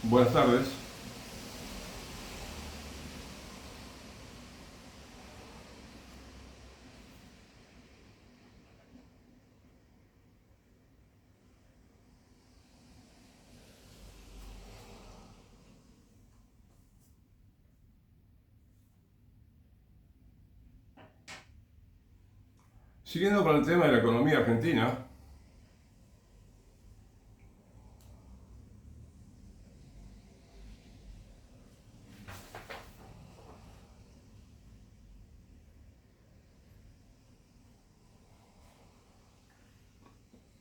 Buenas tardes. Siguiendo con el tema de la economía argentina,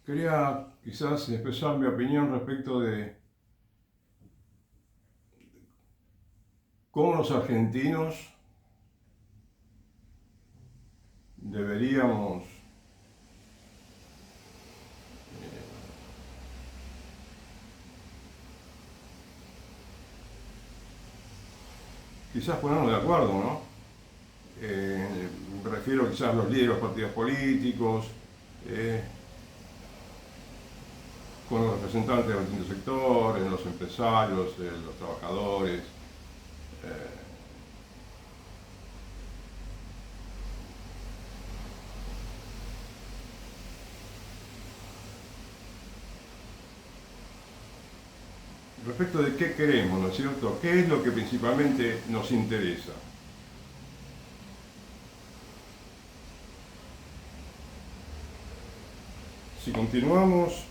quería quizás expresar mi opinión respecto de cómo los argentinos deberíamos quizás ponernos de acuerdo, ¿no? Me refiero quizás a los líderes de los partidos políticos, eh, con los representantes de los distintos sectores, los empresarios, los trabajadores. eh, Respecto de qué queremos, ¿no es cierto? ¿Qué es lo que principalmente nos interesa? Si continuamos,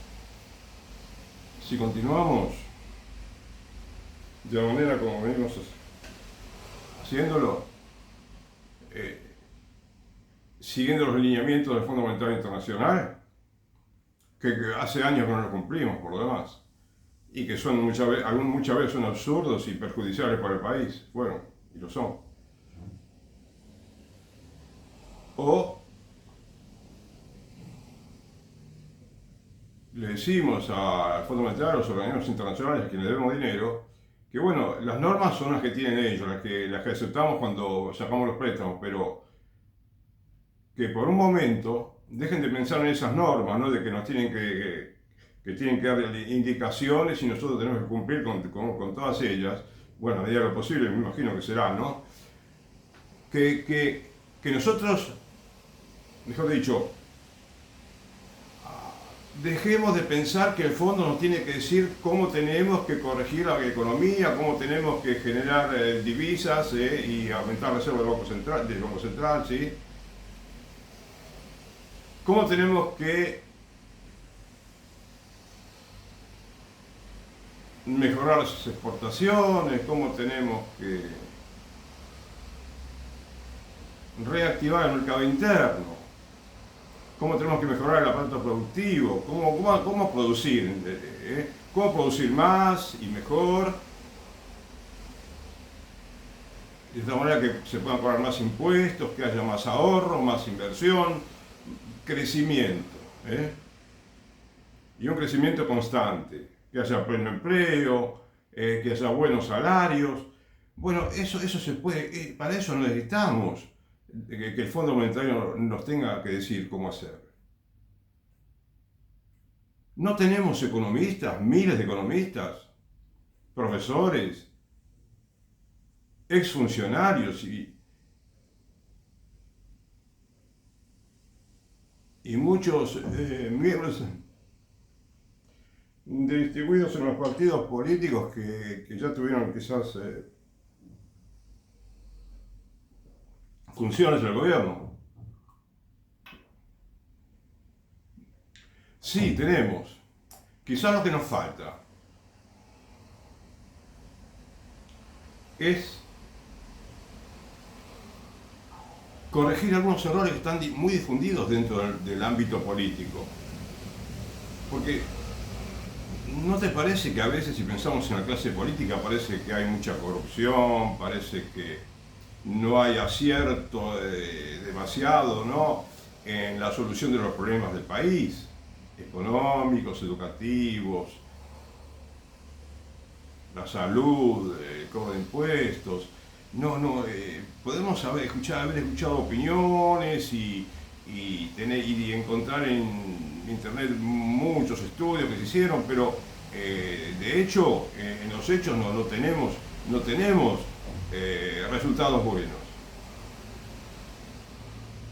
si continuamos de la manera como venimos haciéndolo, eh, siguiendo los lineamientos del Fondo Monetario Internacional, que hace años que no lo cumplimos por lo demás, y que son muchas veces son absurdos y perjudiciales para el país, bueno, y lo son. O le decimos al Fondo Monetario, a los organismos internacionales a quienes debemos dinero, que bueno, las normas son las que tienen ellos, las que aceptamos cuando sacamos los préstamos, pero que por un momento dejen de pensar en esas normas, ¿no? De que nos que tienen que dar indicaciones y nosotros tenemos que cumplir con todas ellas. Bueno, a medida de lo posible, me imagino que será, ¿no? Que nosotros, mejor dicho, dejemos de pensar que el fondo nos tiene que decir cómo tenemos que corregir la economía, cómo tenemos que generar divisas y aumentar reservas del Banco Central, ¿sí? Cómo tenemos que mejorar las exportaciones, cómo tenemos que reactivar el mercado interno, cómo tenemos que mejorar el aparato productivo, cómo producir, cómo producir más y mejor, de esta manera que se puedan pagar más impuestos, que haya más ahorro, más inversión, crecimiento, y un crecimiento constante, que haya pleno empleo, que haya buenos salarios. Bueno, eso se puede, para eso no necesitamos que el Fondo Monetario nos tenga que decir cómo hacer. No tenemos economistas, miles de economistas, profesores, exfuncionarios y muchos miembros distribuidos en los partidos políticos que ya tuvieron quizás funciones del gobierno. Sí, tenemos. Quizás lo que nos falta es corregir algunos errores que están muy difundidos dentro del ámbito político. Porque ¿no te parece que a veces si pensamos en la clase política parece que hay mucha corrupción, parece que no hay acierto demasiado, ¿no?, en la solución de los problemas del país, económicos, educativos, la salud, el cobro de impuestos? No, podemos haber escuchado opiniones y encontrar en internet muchos estudios que se hicieron, pero de hecho, en los hechos no tenemos resultados buenos.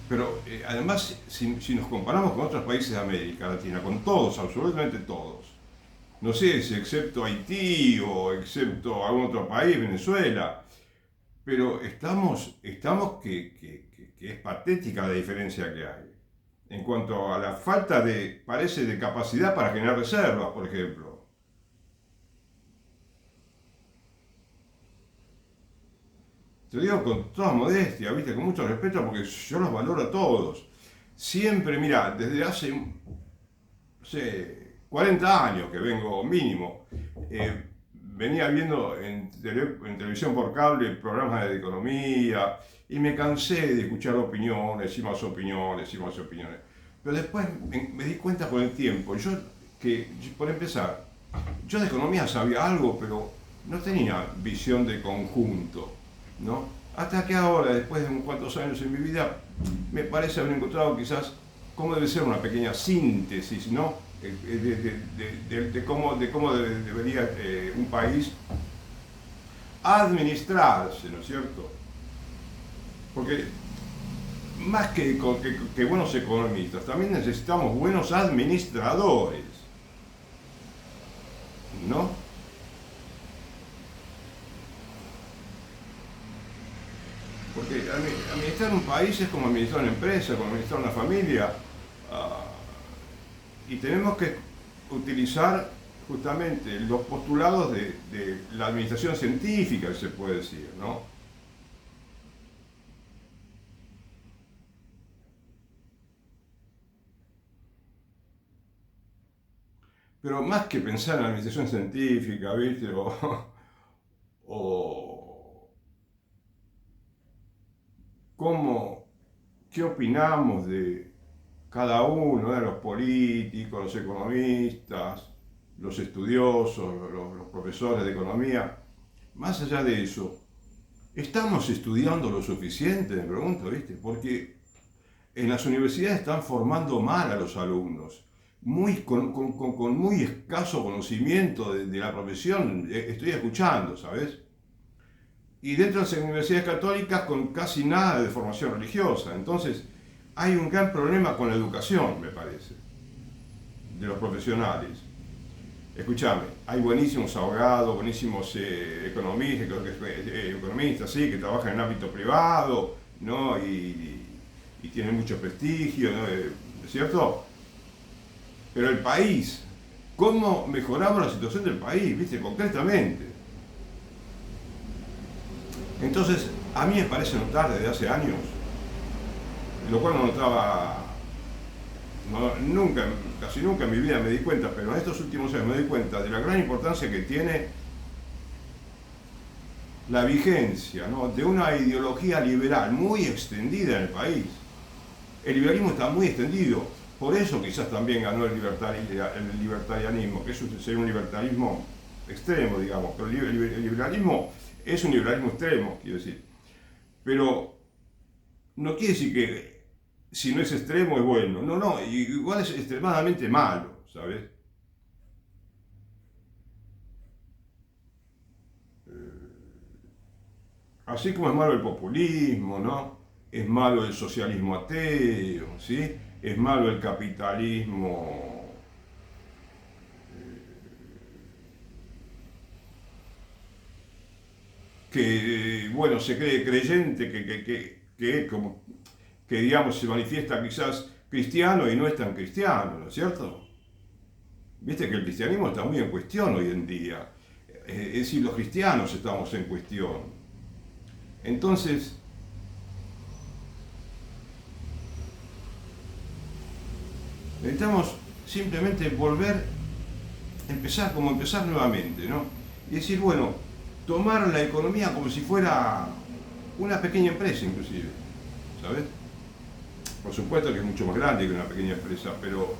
Pero además, si nos comparamos con otros países de América Latina, con todos, absolutamente todos, no sé si excepto Haití o excepto algún otro país, Venezuela, pero estamos que es patética la diferencia que hay. En cuanto a la falta parece, de capacidad para generar reservas, por ejemplo. Te digo con toda modestia, ¿viste? Con mucho respeto, porque yo los valoro a todos. Siempre, mira, desde hace, no sé, 40 años que vengo mínimo, venía viendo en televisión por cable programas de economía y me cansé de escuchar opiniones y más opiniones y más opiniones. Pero después me di cuenta con el tiempo, por empezar, yo de economía sabía algo, pero no tenía visión de conjunto, ¿no? Hasta que ahora, después de unos cuantos años en mi vida, me parece haber encontrado quizás cómo debe ser una pequeña síntesis, ¿no? De cómo debería un país administrarse, ¿no es cierto? Porque más que buenos economistas, también necesitamos buenos administradores, ¿no? Porque administrar un país es como administrar una empresa, como administrar una familia, y tenemos que utilizar justamente los postulados de la administración científica, se puede decir, ¿no? Pero más que pensar en la administración científica, ¿viste? O cómo, qué opinamos de cada uno, de los políticos, los economistas, los estudiosos, los profesores de economía. Más allá de eso, ¿estamos estudiando lo suficiente? Me pregunto, ¿viste? Porque en las universidades están formando mal a los alumnos, con muy escaso conocimiento de la profesión, estoy escuchando, ¿sabes? Y dentro de las universidades católicas con casi nada de formación religiosa. Entonces, hay un gran problema con la educación, me parece, de los profesionales. Escúchame, hay buenísimos abogados, buenísimos economistas, sí, que trabajan en el ámbito privado, ¿no? Y tienen mucho prestigio, ¿no? ¿Es cierto? Pero el país, ¿cómo mejoramos la situación del país, viste, concretamente? Entonces, a mí me parece notar desde hace años, lo cual no notaba casi nunca en mi vida me di cuenta, pero en estos últimos años me di cuenta de la gran importancia que tiene la vigencia, ¿no?, de una ideología liberal muy extendida en el país. El liberalismo está muy extendido, por eso quizás también ganó el libertarianismo, que sería un libertarismo extremo, digamos, pero el liberalismo es un liberalismo extremo, quiero decir. Pero no quiere decir que si no es extremo es bueno. No, igual es extremadamente malo, ¿sabes? Así como es malo el populismo, ¿no? Es malo el socialismo ateo, ¿sí? Es malo el capitalismo que, bueno, se cree creyente, que digamos se manifiesta quizás cristiano y no es tan cristiano, ¿no es cierto? Viste que el cristianismo está muy en cuestión hoy en día, es decir, los cristianos estamos en cuestión. Entonces, necesitamos simplemente empezar nuevamente, ¿no? Y decir, bueno, tomar la economía como si fuera una pequeña empresa inclusive, ¿sabes? Por supuesto que es mucho más grande que una pequeña empresa, pero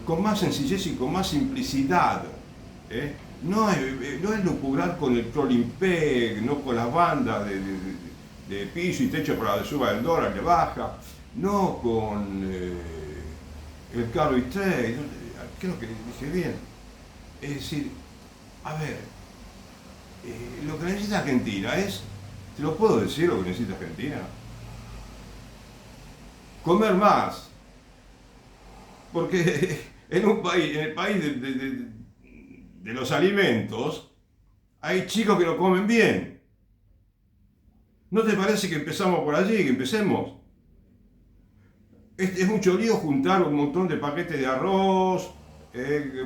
con más sencillez y con más simplicidad, ¿eh? No es lucubrar con el crawling peg, no con las bandas de piso y techo para la suba del dólar que baja, no con el carry trade, creo que dije bien. Es decir, a ver, lo que necesita Argentina es, ¿te lo puedo decir lo que necesita Argentina? Comer más. Porque en un país, en el país de los alimentos, hay chicos que no comen bien. ¿No te parece que empezamos por allí, que empecemos? Es mucho lío juntar un montón de paquetes de arroz, de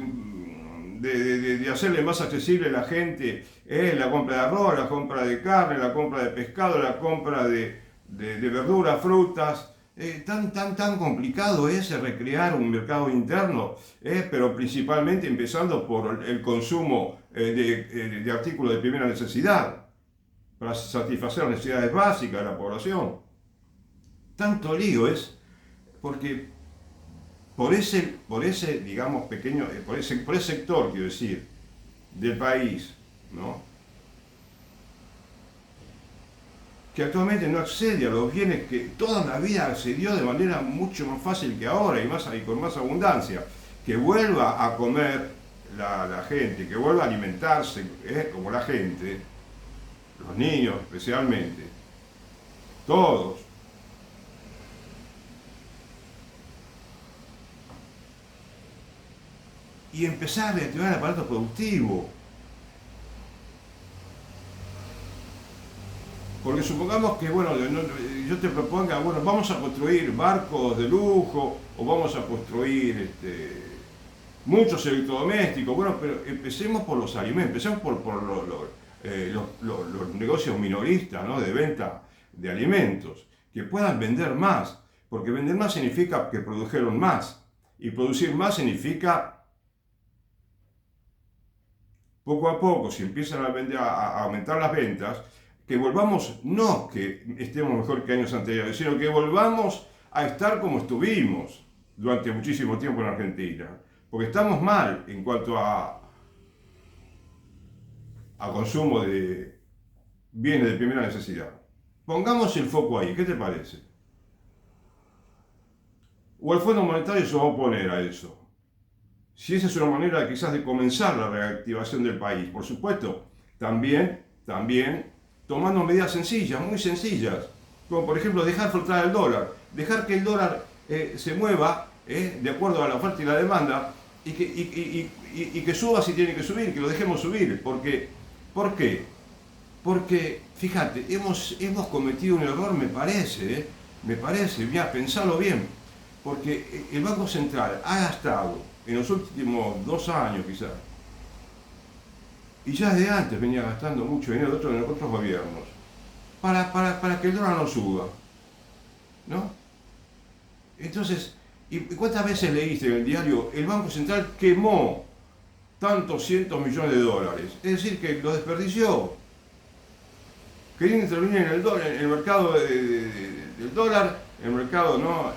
hacerle más accesible a la gente la compra de arroz, la compra de carne, la compra de pescado, la compra de verduras, frutas. Tan complicado es recrear un mercado interno, pero principalmente empezando por el consumo de artículos de primera necesidad, para satisfacer las necesidades básicas de la población. Tanto lío es porque por ese digamos, pequeño, por ese sector, quiero decir, del país, ¿no? Que actualmente no accede a los bienes que toda la vida accedió de manera mucho más fácil que ahora y con más abundancia, que vuelva a comer la gente, que vuelva a alimentarse como la gente, los niños especialmente, todos. Y empezar a reactivar el aparato productivo. Porque supongamos que, bueno, yo te proponga, bueno, vamos a construir barcos de lujo o vamos a construir muchos electrodomésticos, bueno, pero empecemos por los alimentos, empecemos por los negocios minoristas, ¿no? De venta de alimentos, que puedan vender más, porque vender más significa que produjeron más, y producir más significa poco a poco, si empiezan a aumentar las ventas, que volvamos, no que estemos mejor que años anteriores, sino que volvamos a estar como estuvimos durante muchísimo tiempo en Argentina. Porque estamos mal en cuanto a consumo de bienes de primera necesidad. Pongamos el foco ahí, ¿qué te parece? O el Fondo Monetario se va a oponer a eso. Si esa es una manera quizás de comenzar la reactivación del país, por supuesto, también tomando medidas sencillas, muy sencillas, como por ejemplo dejar flotar el dólar, dejar que el dólar se mueva de acuerdo a la oferta y la demanda y que suba si tiene que subir, que lo dejemos subir. ¿Por qué? Porque, fíjate, hemos cometido un error, me parece, ya, pensalo bien, porque el Banco Central ha gastado en los últimos 2 años quizás, y ya desde antes venía gastando mucho dinero de otros gobiernos, para que el dólar no suba, ¿no? Entonces, ¿y cuántas veces leíste en el diario? El Banco Central quemó tantos cientos millones de dólares, es decir, que lo desperdició. Querían intervenir en el mercado del dólar, en el mercado, ¿no?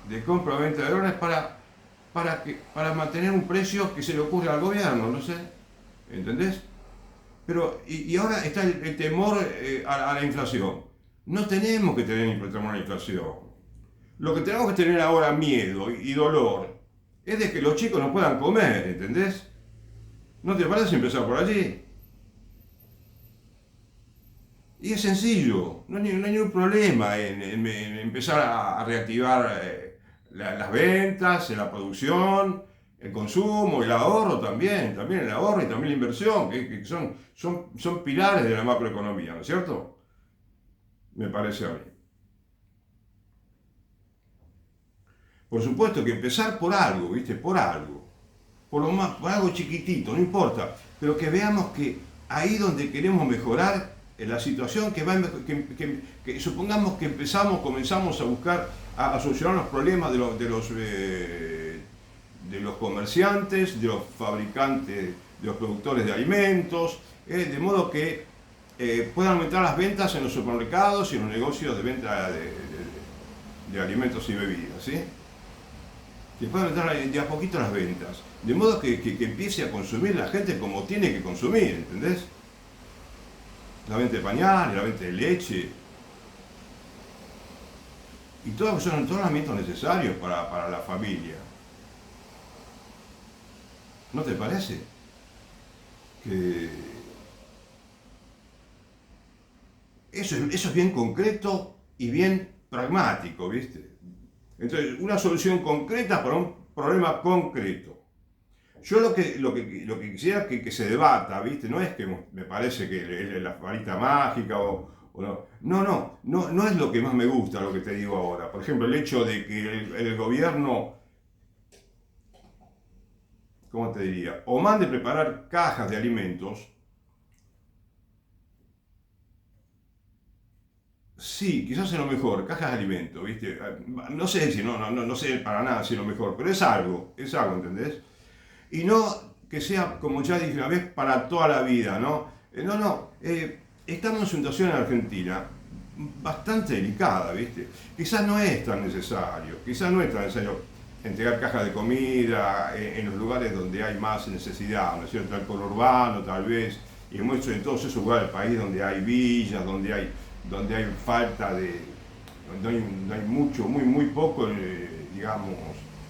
De compra-venta de dólares para mantener un precio que se le ocurre al gobierno, no sé, ¿entendés? Pero, y ahora está el temor a la inflación. No tenemos que tener temor a la inflación. Lo que tenemos que tener ahora miedo y dolor es de que los chicos no puedan comer, ¿entendés? ¿No te parece empezar por allí? Y es sencillo, no hay ningún problema en empezar a reactivar las ventas, la producción, el consumo, el ahorro también el ahorro y también la inversión, que son pilares de la macroeconomía, ¿no es cierto? Me parece a mí. Por supuesto que empezar por algo, ¿viste? Por algo. Por algo chiquitito, no importa, pero que veamos que ahí donde queremos mejorar la situación, que supongamos que comenzamos a buscar, a solucionar los problemas de los comerciantes, de los fabricantes, de los productores de alimentos, de modo que puedan aumentar las ventas en los supermercados y en los negocios de venta de alimentos y bebidas, ¿sí? Que puedan aumentar de a poquito las ventas, de modo que empiece a consumir la gente como tiene que consumir, ¿entendés? La venta de pañales, la venta de leche. y todos son todos los elementos necesarios para la familia. ¿No te parece? Que eso es bien concreto y bien pragmático, ¿viste? Entonces, una solución concreta para un problema concreto. Yo lo que quisiera que se debata, ¿viste? No es que me parece que es la varita mágica o no. No es lo que más me gusta, lo que te digo ahora. Por ejemplo, el hecho de que el gobierno, ¿cómo te diría? O mande preparar cajas de alimentos. Sí, quizás es lo mejor, cajas de alimentos, ¿viste? No sé si, no sé para nada si es lo mejor, pero es algo, ¿entendés? Y no que sea, como ya dije una vez, para toda la vida, ¿no? Estamos en una situación en Argentina bastante delicada, ¿viste? Quizás no es tan necesario, entregar cajas de comida en los lugares donde hay más necesidad, ¿no es cierto? El conurbano, tal vez, y mucho en todos esos lugares del país donde hay villas, donde hay falta de, donde hay mucho, muy poco, digamos,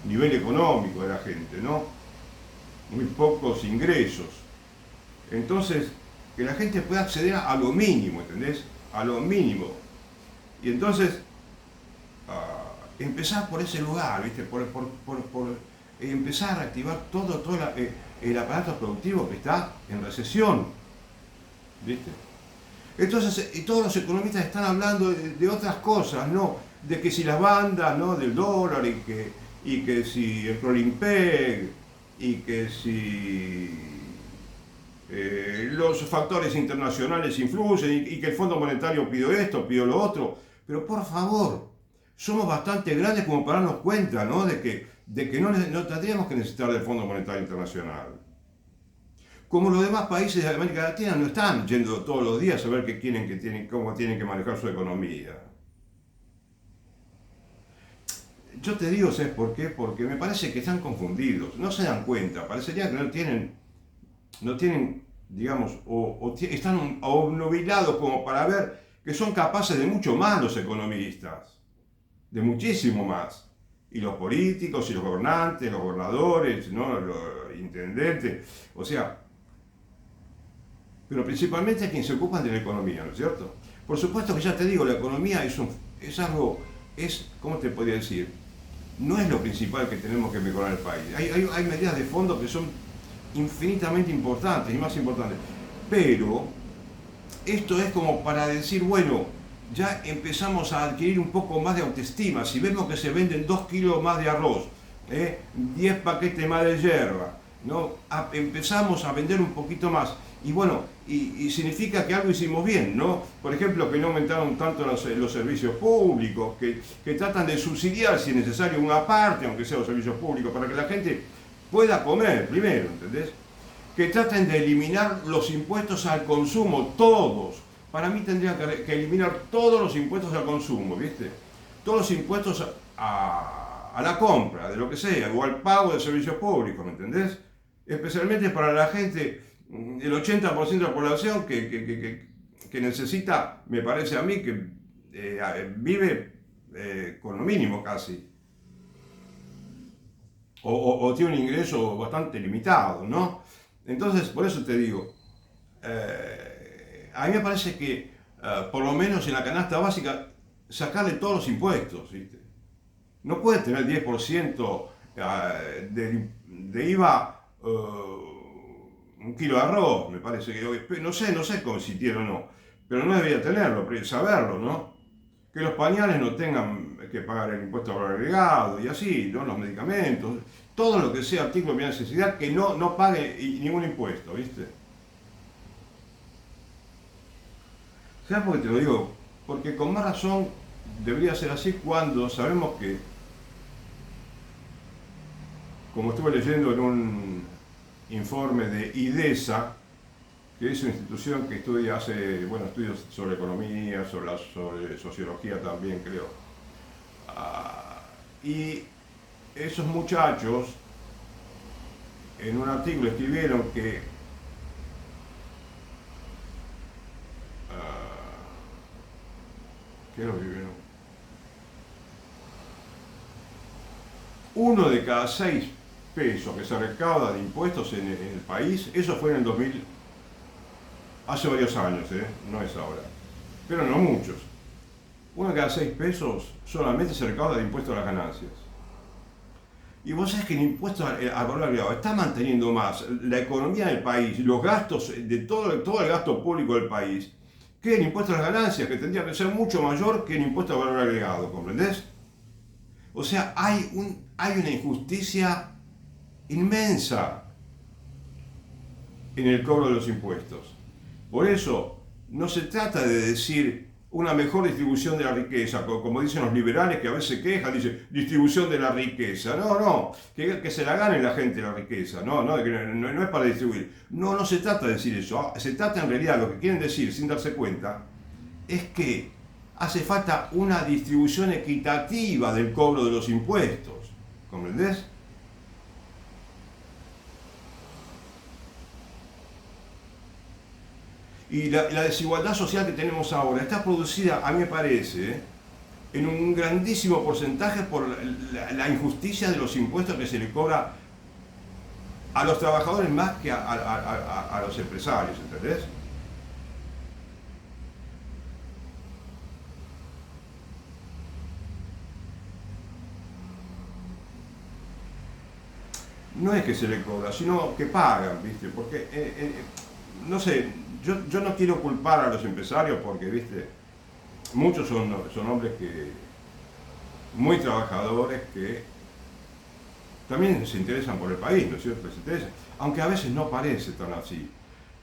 nivel económico de la gente, ¿no? Muy pocos ingresos. Entonces, que la gente pueda acceder a lo mínimo, ¿entendés? A lo mínimo. Y entonces, empezar por ese lugar, ¿viste? Por empezar a activar todo el aparato productivo que está en recesión, ¿viste? Entonces, y todos los economistas están hablando de otras cosas, ¿no? De que si las bandas, ¿no? Del dólar y que si el Prolimpec y que si los factores internacionales influyen y que el Fondo Monetario pidió esto, pidió lo otro. Pero por favor, somos bastante grandes como para darnos cuenta, ¿no? De que no tendríamos que necesitar del Fondo Monetario Internacional. Como los demás países de América Latina no están yendo todos los días a ver cómo tienen que manejar su economía. Yo te digo, ¿sabes por qué? Porque me parece que están confundidos, no se dan cuenta, parecería que no tienen, digamos, están obnubilados como para ver que son capaces de mucho más los economistas, de muchísimo más. Y los políticos, y los gobernantes, los gobernadores, ¿no? Los intendentes, o sea, pero principalmente quienes se ocupan de la economía, ¿no es cierto? Por supuesto que ya te digo, la economía ¿cómo te podría decir? No es lo principal que tenemos que mejorar el país. Hay medidas de fondo que son infinitamente importantes y más importantes. Pero esto es como para decir, bueno, ya empezamos a adquirir un poco más de autoestima. Si vemos que se venden 2 kilos más de arroz, 10 paquetes más de yerba, ¿no? Empezamos a vender un poquito más. Y bueno, y significa que algo hicimos bien, ¿no? Por ejemplo, que no aumentaron tanto los servicios públicos, que tratan de subsidiar, si es necesario, una parte, aunque sea los servicios públicos, para que la gente pueda comer primero, ¿entendés? Que traten de eliminar los impuestos al consumo, todos. Para mí tendrían que eliminar todos los impuestos al consumo, ¿viste? Todos los impuestos a la compra, de lo que sea, o al pago de servicios públicos, ¿me entendés? Especialmente para la gente, el 80% de la población que necesita, me parece a mí, que vive con lo mínimo casi. O tiene un ingreso bastante limitado, ¿no? Entonces, por eso te digo, a mí me parece que por lo menos en la canasta básica sacarle todos los impuestos, ¿viste? No puedes tener 10% de IVA un kilo de arroz, me parece que, no sé si tiene o no, pero no debería tenerlo, pero saberlo, ¿no? Que los pañales no tengan que pagar el impuesto al valor agregado y así, ¿no? Los medicamentos, todo lo que sea artículo de primera necesidad que no pague ningún impuesto, ¿viste? ¿Sabes por qué te lo digo? Porque con más razón debería ser así cuando sabemos que, como estuve leyendo en un informe de IDESA, que es una institución que hace estudios sobre economía, sobre sociología también, creo. Y esos muchachos en un artículo escribieron que ¿qué es lo que escribieron? uno de cada 6 pesos que se recauda de impuestos en el país, eso fue en el 2000, hace varios años, no es ahora, pero no muchos. Uno de cada 6 pesos solamente se recauda de impuestos a las ganancias. Y vos sabés que el impuesto al valor agregado está manteniendo más la economía del país, los gastos de todo el gasto público del país, que el impuesto a las ganancias, que tendría que ser mucho mayor que el impuesto al valor agregado, ¿comprendés? O sea, hay una injusticia inmensa en el cobro de los impuestos. Por eso, no se trata de decir una mejor distribución de la riqueza, como dicen los liberales que a veces quejan, dicen distribución de la riqueza. No, que se la gane la gente la riqueza, no es para distribuir. No se trata de decir eso, se trata en realidad, lo que quieren decir sin darse cuenta, es que hace falta una distribución equitativa del cobro de los impuestos, ¿comprendés? Y la desigualdad social que tenemos ahora está producida, a mí me parece, en un grandísimo porcentaje por la injusticia de los impuestos que se le cobra a los trabajadores más que a los empresarios, ¿entendés? No es que se le cobra, sino que pagan, ¿viste? Porque, no sé, yo no quiero culpar a los empresarios porque, ¿viste? Muchos son hombres muy trabajadores que también se interesan por el país, ¿no es cierto? Se interesan, aunque a veces no parece tan así.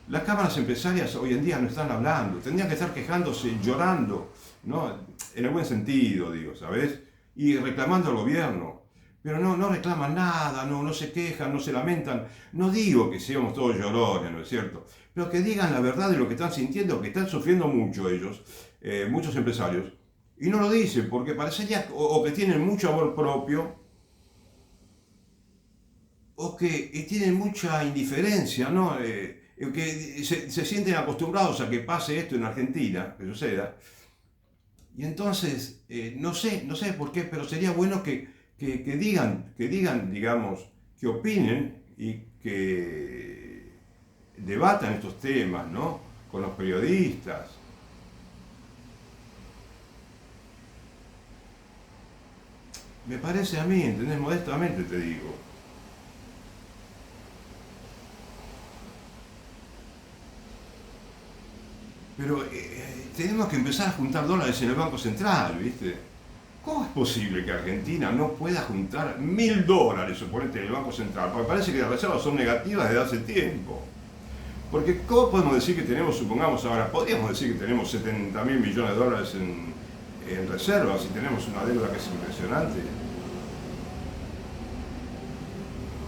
Las cámaras empresarias hoy en día no están hablando, tendrían que estar quejándose, llorando, ¿no? En el buen sentido, digo, ¿sabes? Y reclamando al gobierno. Pero no reclaman nada, no se quejan, no se lamentan. No digo que seamos todos llorones, ¿no es cierto? Pero que digan la verdad de lo que están sintiendo, que están sufriendo mucho ellos, muchos empresarios. Y no lo dicen porque parecería o que tienen mucho amor propio o que tienen mucha indiferencia, ¿no? Que se sienten acostumbrados a que pase esto en Argentina, que suceda. Y entonces, no sé por qué, pero sería bueno que digan, digamos, que opinen y que debatan estos temas, ¿no? Con los periodistas. Me parece a mí, ¿entendés? Modestamente te digo. Pero tenemos que empezar a juntar dólares en el Banco Central, ¿viste? ¿Cómo es posible que Argentina no pueda juntar $1000, suponete, en el Banco Central? Porque parece que las reservas son negativas desde hace tiempo. Porque ¿cómo podemos decir que tenemos, supongamos ahora, podríamos decir que tenemos 70.000 millones de dólares en reservas y tenemos una deuda que es impresionante?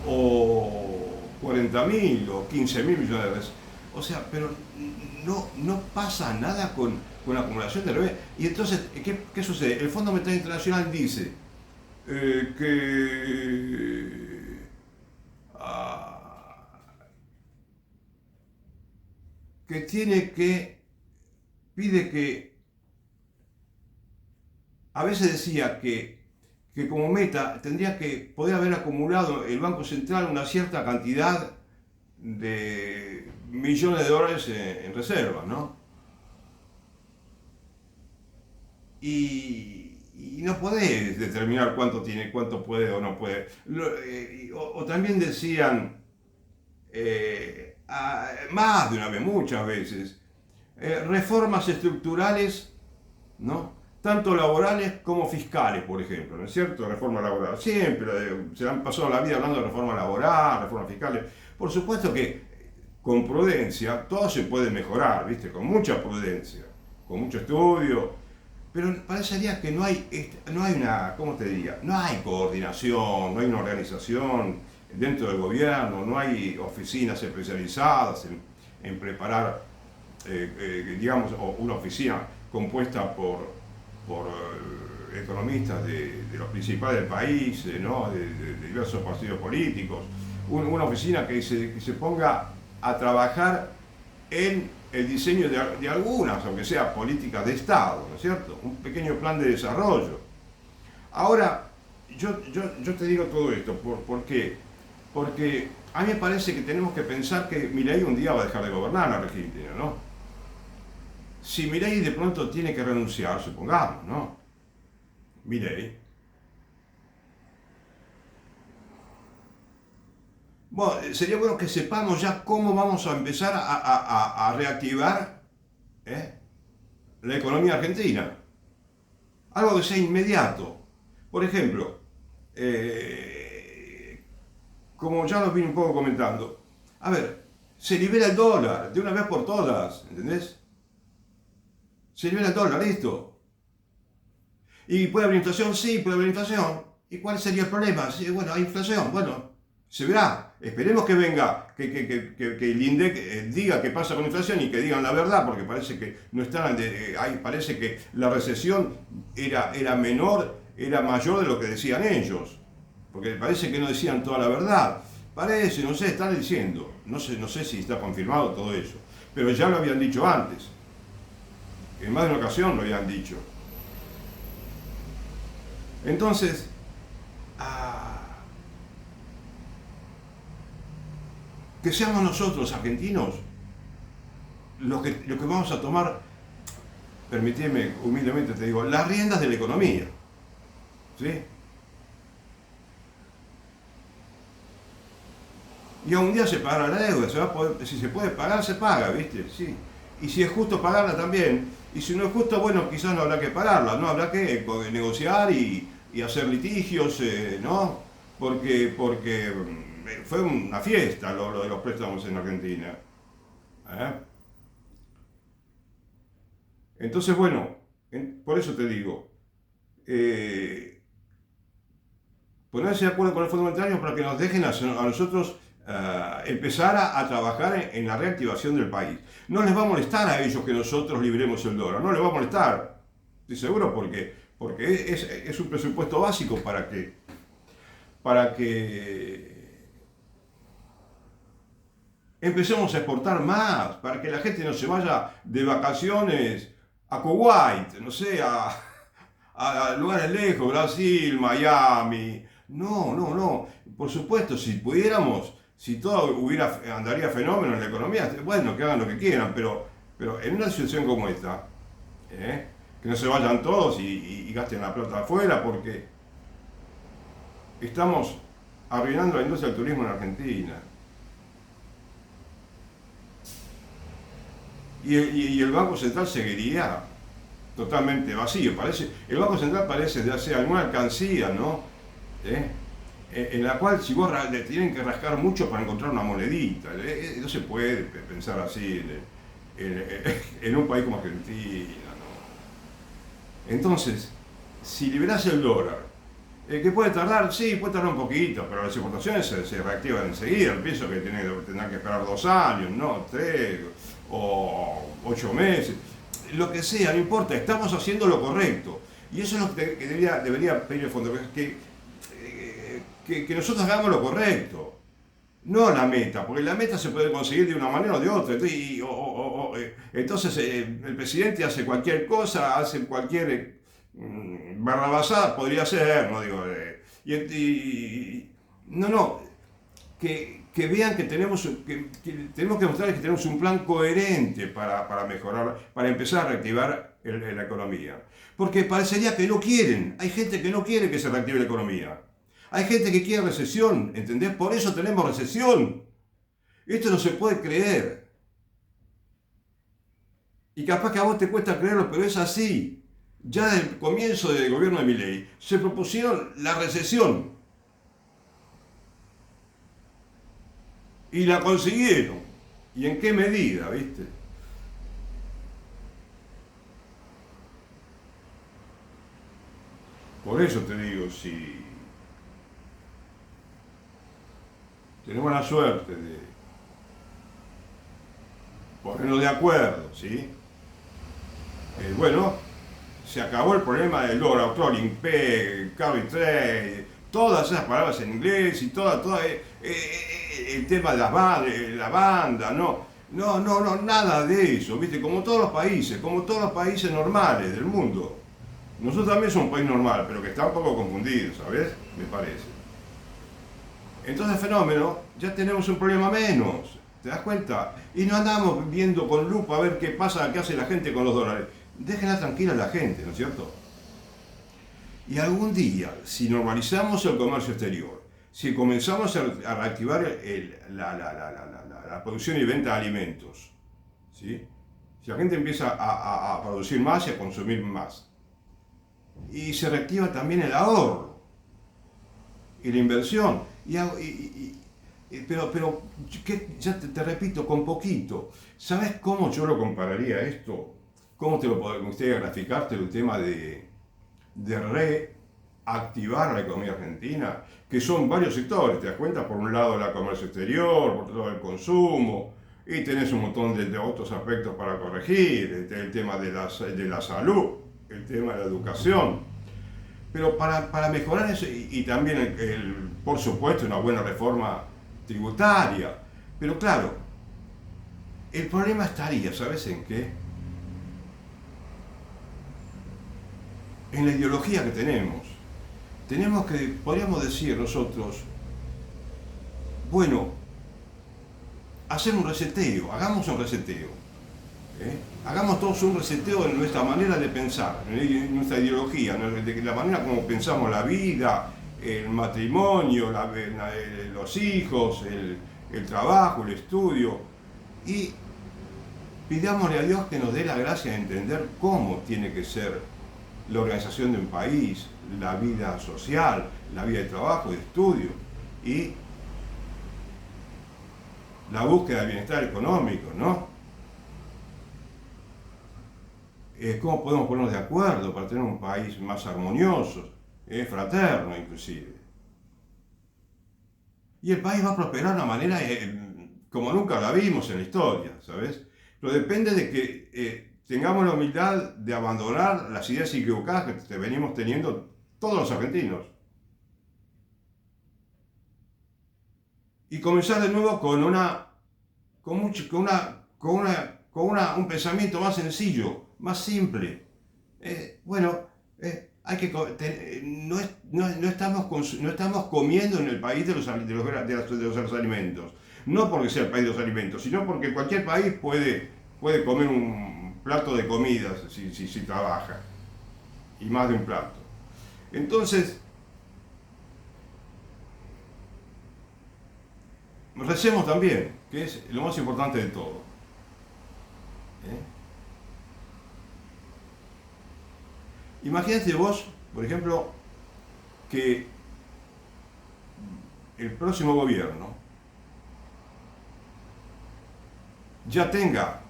O 40.000 o 15.000 millones de dólares. O sea, pero no pasa nada con la acumulación de la deuda. Y entonces, ¿qué sucede? El Fondo Monetario Internacional dice ah, que pide que, a veces decía que como meta tendría que poder haber acumulado el Banco Central una cierta cantidad de millones de dólares en reservas, ¿no? Y no podés determinar cuánto puede o no puede. O también decían, más de una vez, muchas veces, reformas estructurales, ¿no? Tanto laborales como fiscales, por ejemplo, ¿no es cierto? Reforma laboral. Siempre se han pasado la vida hablando de reforma laboral, reformas fiscales. Por supuesto que con prudencia todo se puede mejorar, ¿viste? Con mucha prudencia, con mucho estudio. Pero parecería que no hay una, ¿cómo te diría? No hay coordinación, no hay una organización dentro del gobierno, no hay oficinas especializadas en preparar, digamos, una oficina compuesta por economistas de los principales del país, ¿no? de diversos partidos políticos, una oficina que se ponga a trabajar en el diseño de algunas, aunque sea políticas de Estado, ¿no es cierto? Un pequeño plan de desarrollo. Ahora, yo te digo todo esto, ¿por qué? Porque a mí me parece que tenemos que pensar que Milei un día va a dejar de gobernar la Argentina, ¿no? Si Milei de pronto tiene que renunciar, supongamos, ¿no? Milei. Bueno, sería bueno que sepamos ya cómo vamos a empezar a reactivar, ¿eh?, la economía argentina. Algo que sea inmediato. Por ejemplo, como ya lo vine un poco comentando, a ver, se libera el dólar de una vez por todas, ¿entendés? Se libera el dólar, listo. ¿Y puede haber inflación? Sí, puede haber inflación. ¿Y cuál sería el problema? Sí, bueno, hay inflación, bueno, se verá. Esperemos que venga, que el INDEC diga qué pasa con la inflación y que digan la verdad, porque parece que no están, parece que la recesión era menor, era mayor de lo que decían ellos, porque parece que no decían toda la verdad. Parece, no sé, están diciendo, no sé si está confirmado todo eso, pero ya lo habían dicho antes, en más de una ocasión lo habían dicho. Entonces, que seamos nosotros, argentinos, los que vamos a tomar, permitidme humildemente te digo, las riendas de la economía. ¿Sí? Y a un día se pagará la deuda, se va a poder, si se puede pagar, se paga, ¿viste? Sí. Y si es justo pagarla también, y si no es justo, bueno, quizás no habrá que pagarla, ¿no? Habrá que negociar y hacer litigios, ¿no? Porque fue una fiesta lo de los préstamos en Argentina. ¿Eh? Entonces, bueno, por eso te digo, eh, ponerse de acuerdo con el Fondo Monetario para que nos dejen a nosotros empezar a trabajar en la reactivación del país. No les va a molestar a ellos que nosotros libremos el dólar, no les va a molestar, estoy seguro, porque es un presupuesto básico para que empecemos a exportar más, para que la gente no se vaya de vacaciones a Kuwait, no sé, a lugares lejos, Brasil, Miami. No, no, no. Por supuesto, si pudiéramos, si todo andaría fenómeno en la economía, bueno, que hagan lo que quieran, pero en una situación como esta, que no se vayan todos y gasten la plata afuera, porque estamos arruinando la industria del turismo en Argentina. Y el Banco Central seguiría totalmente vacío. El Banco Central parece de hacer alguna alcancía, ¿no? ¿Eh? En la cual si vos le tienen que rascar mucho para encontrar una monedita. No se puede pensar así en un país como Argentina, ¿no? Entonces, si liberás el dólar, ¿qué puede tardar? Sí, puede tardar un poquito, pero las exportaciones se reactivan enseguida. Pienso que tendrán que esperar 2 años, ¿no? 3 o 8 meses. Lo que sea, no importa, estamos haciendo lo correcto. Y eso es lo que debería pedir el fondo, que nosotros hagamos lo correcto, no la meta, porque la meta se puede conseguir de una manera o de otra. Entonces el presidente hace cualquier cosa, hace cualquier barrabasada, podría ser, no digo, no, que vean que tenemos que mostrar que tenemos un plan coherente para mejorar, para empezar a reactivar la economía. Porque parecería que no quieren, hay gente que no quiere que se reactive la economía. Hay gente que quiere recesión, ¿entendés? Por eso tenemos recesión. Esto no se puede creer. Y capaz que a vos te cuesta creerlo, pero es así. Ya desde el comienzo del gobierno de Milei se propusieron la recesión. Y la consiguieron. ¿Y en qué medida, viste? Por eso te digo, si tenemos la suerte de ponernos de acuerdo, ¿sí? Bueno, se acabó el problema del logro, crawling peg, carry trade, todas esas palabras en inglés y todo el tema de la banda, no, nada de eso, ¿viste? Como todos los países normales del mundo. Nosotros también somos un país normal, pero que está un poco confundido, ¿sabes? Me parece. Entonces, fenómeno, ya tenemos un problema menos, ¿te das cuenta? Y no andamos viendo con lupa a ver qué pasa, qué hace la gente con los dólares. Déjenla tranquila a la gente, ¿no es cierto? Y algún día, si normalizamos el comercio exterior, si comenzamos a reactivar la producción y venta de alimentos, ¿sí? Si la gente empieza a producir más y a consumir más, y se reactiva también el ahorro y la inversión, pero ya te repito, con poquito. ¿Sabes cómo yo lo compararía esto? ¿Cómo te lo me gustaría graficarte el tema de reactivar la economía argentina? Que son varios sectores, ¿te das cuenta? Por un lado el comercio exterior, por otro lado el consumo, y tenés un montón de otros aspectos para corregir, el tema de la salud, el tema de la educación. Pero para mejorar eso, y también, por supuesto, una buena reforma tributaria. Pero claro, el problema estaría, ¿sabes en qué? En la ideología que tenemos. Tenemos que, podríamos decir nosotros, bueno, hacer un reseteo, hagamos un reseteo. Hagamos todos un reseteo en nuestra manera de pensar, en nuestra ideología, de la manera como pensamos la vida, el matrimonio, los hijos, el trabajo, el estudio, y pidámosle a Dios que nos dé la gracia de entender cómo tiene que ser la organización de un país, la vida social, la vida de trabajo, de estudio, y la búsqueda del bienestar económico, ¿no? Cómo podemos ponernos de acuerdo para tener un país más armonioso, fraterno inclusive. Y el país va a prosperar de una manera como nunca la vimos en la historia, ¿sabes? Pero depende de que tengamos la humildad de abandonar las ideas equivocadas que venimos teniendo todos los argentinos. Y comenzar de nuevo con un pensamiento más sencillo, más simple. Hay que no estamos comiendo en el país de los alimentos. No porque sea el país de los alimentos, sino porque cualquier país puede comer un plato de comidas si trabaja. Y más de un plato. Entonces, recemos también, que es lo más importante de todo. Imagínate vos, por ejemplo, que el próximo gobierno ya tenga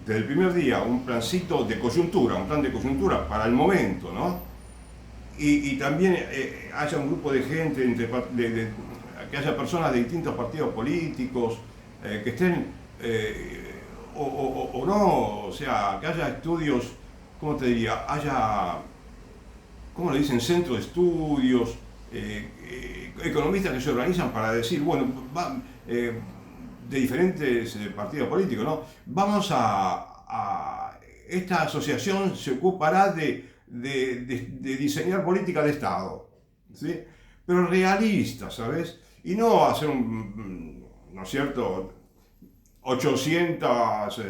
desde el primer día un plancito de coyuntura, un plan de coyuntura para el momento, ¿no? Y también haya un grupo de gente, que haya personas de distintos partidos políticos, que estén, o no, o sea, que haya estudios, ¿cómo te diría? ¿Cómo le dicen? Centros de estudios, economistas que se organizan para decir, bueno, de diferentes partidos políticos, ¿no? Esta asociación se ocupará de diseñar política de Estado, ¿sí? Pero realista, ¿sabes? Y no hacer ¿no es cierto?, 800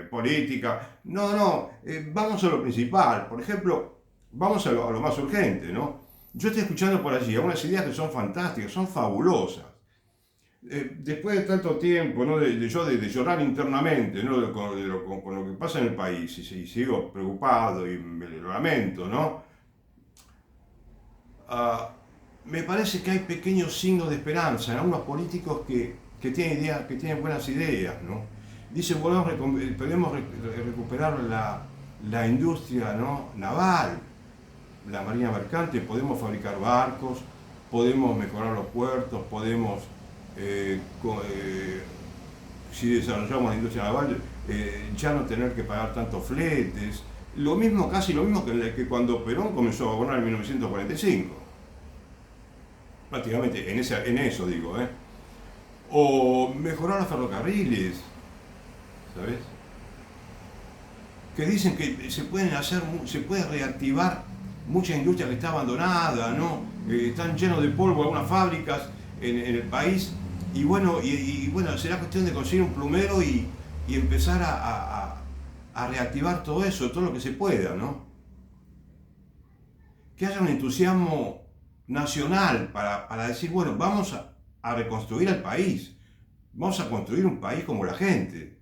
políticas. No, vamos a lo principal. Por ejemplo, vamos a lo más urgente, ¿no? Yo estoy escuchando por allí algunas ideas que son fantásticas, son fabulosas. Después de tanto tiempo, ¿no? de llorar internamente, ¿no? con lo que pasa en el país, y sigo preocupado y me lo lamento, ¿no? Me parece que hay pequeños signos de esperanza en algunos políticos que tienen ideas, que tienen buenas ideas, ¿no? Dice, podemos recuperar la industria, ¿no?, naval, la marina mercante, podemos fabricar barcos, podemos mejorar los puertos, podemos, si desarrollamos la industria naval, ya no tener que pagar tantos fletes. Casi lo mismo que cuando Perón comenzó a gobernar en 1945. Prácticamente en eso digo, O mejorar los ferrocarriles, ¿sabes? que dicen que se puede reactivar mucha industria que está abandonada, ¿no? Están llenos de polvo algunas fábricas en el país, y bueno, bueno, será cuestión de conseguir un plumero y empezar a reactivar todo eso, todo lo que se pueda, ¿no? Que haya un entusiasmo nacional para decir, bueno, vamos a reconstruir el país, vamos a construir un país como la gente.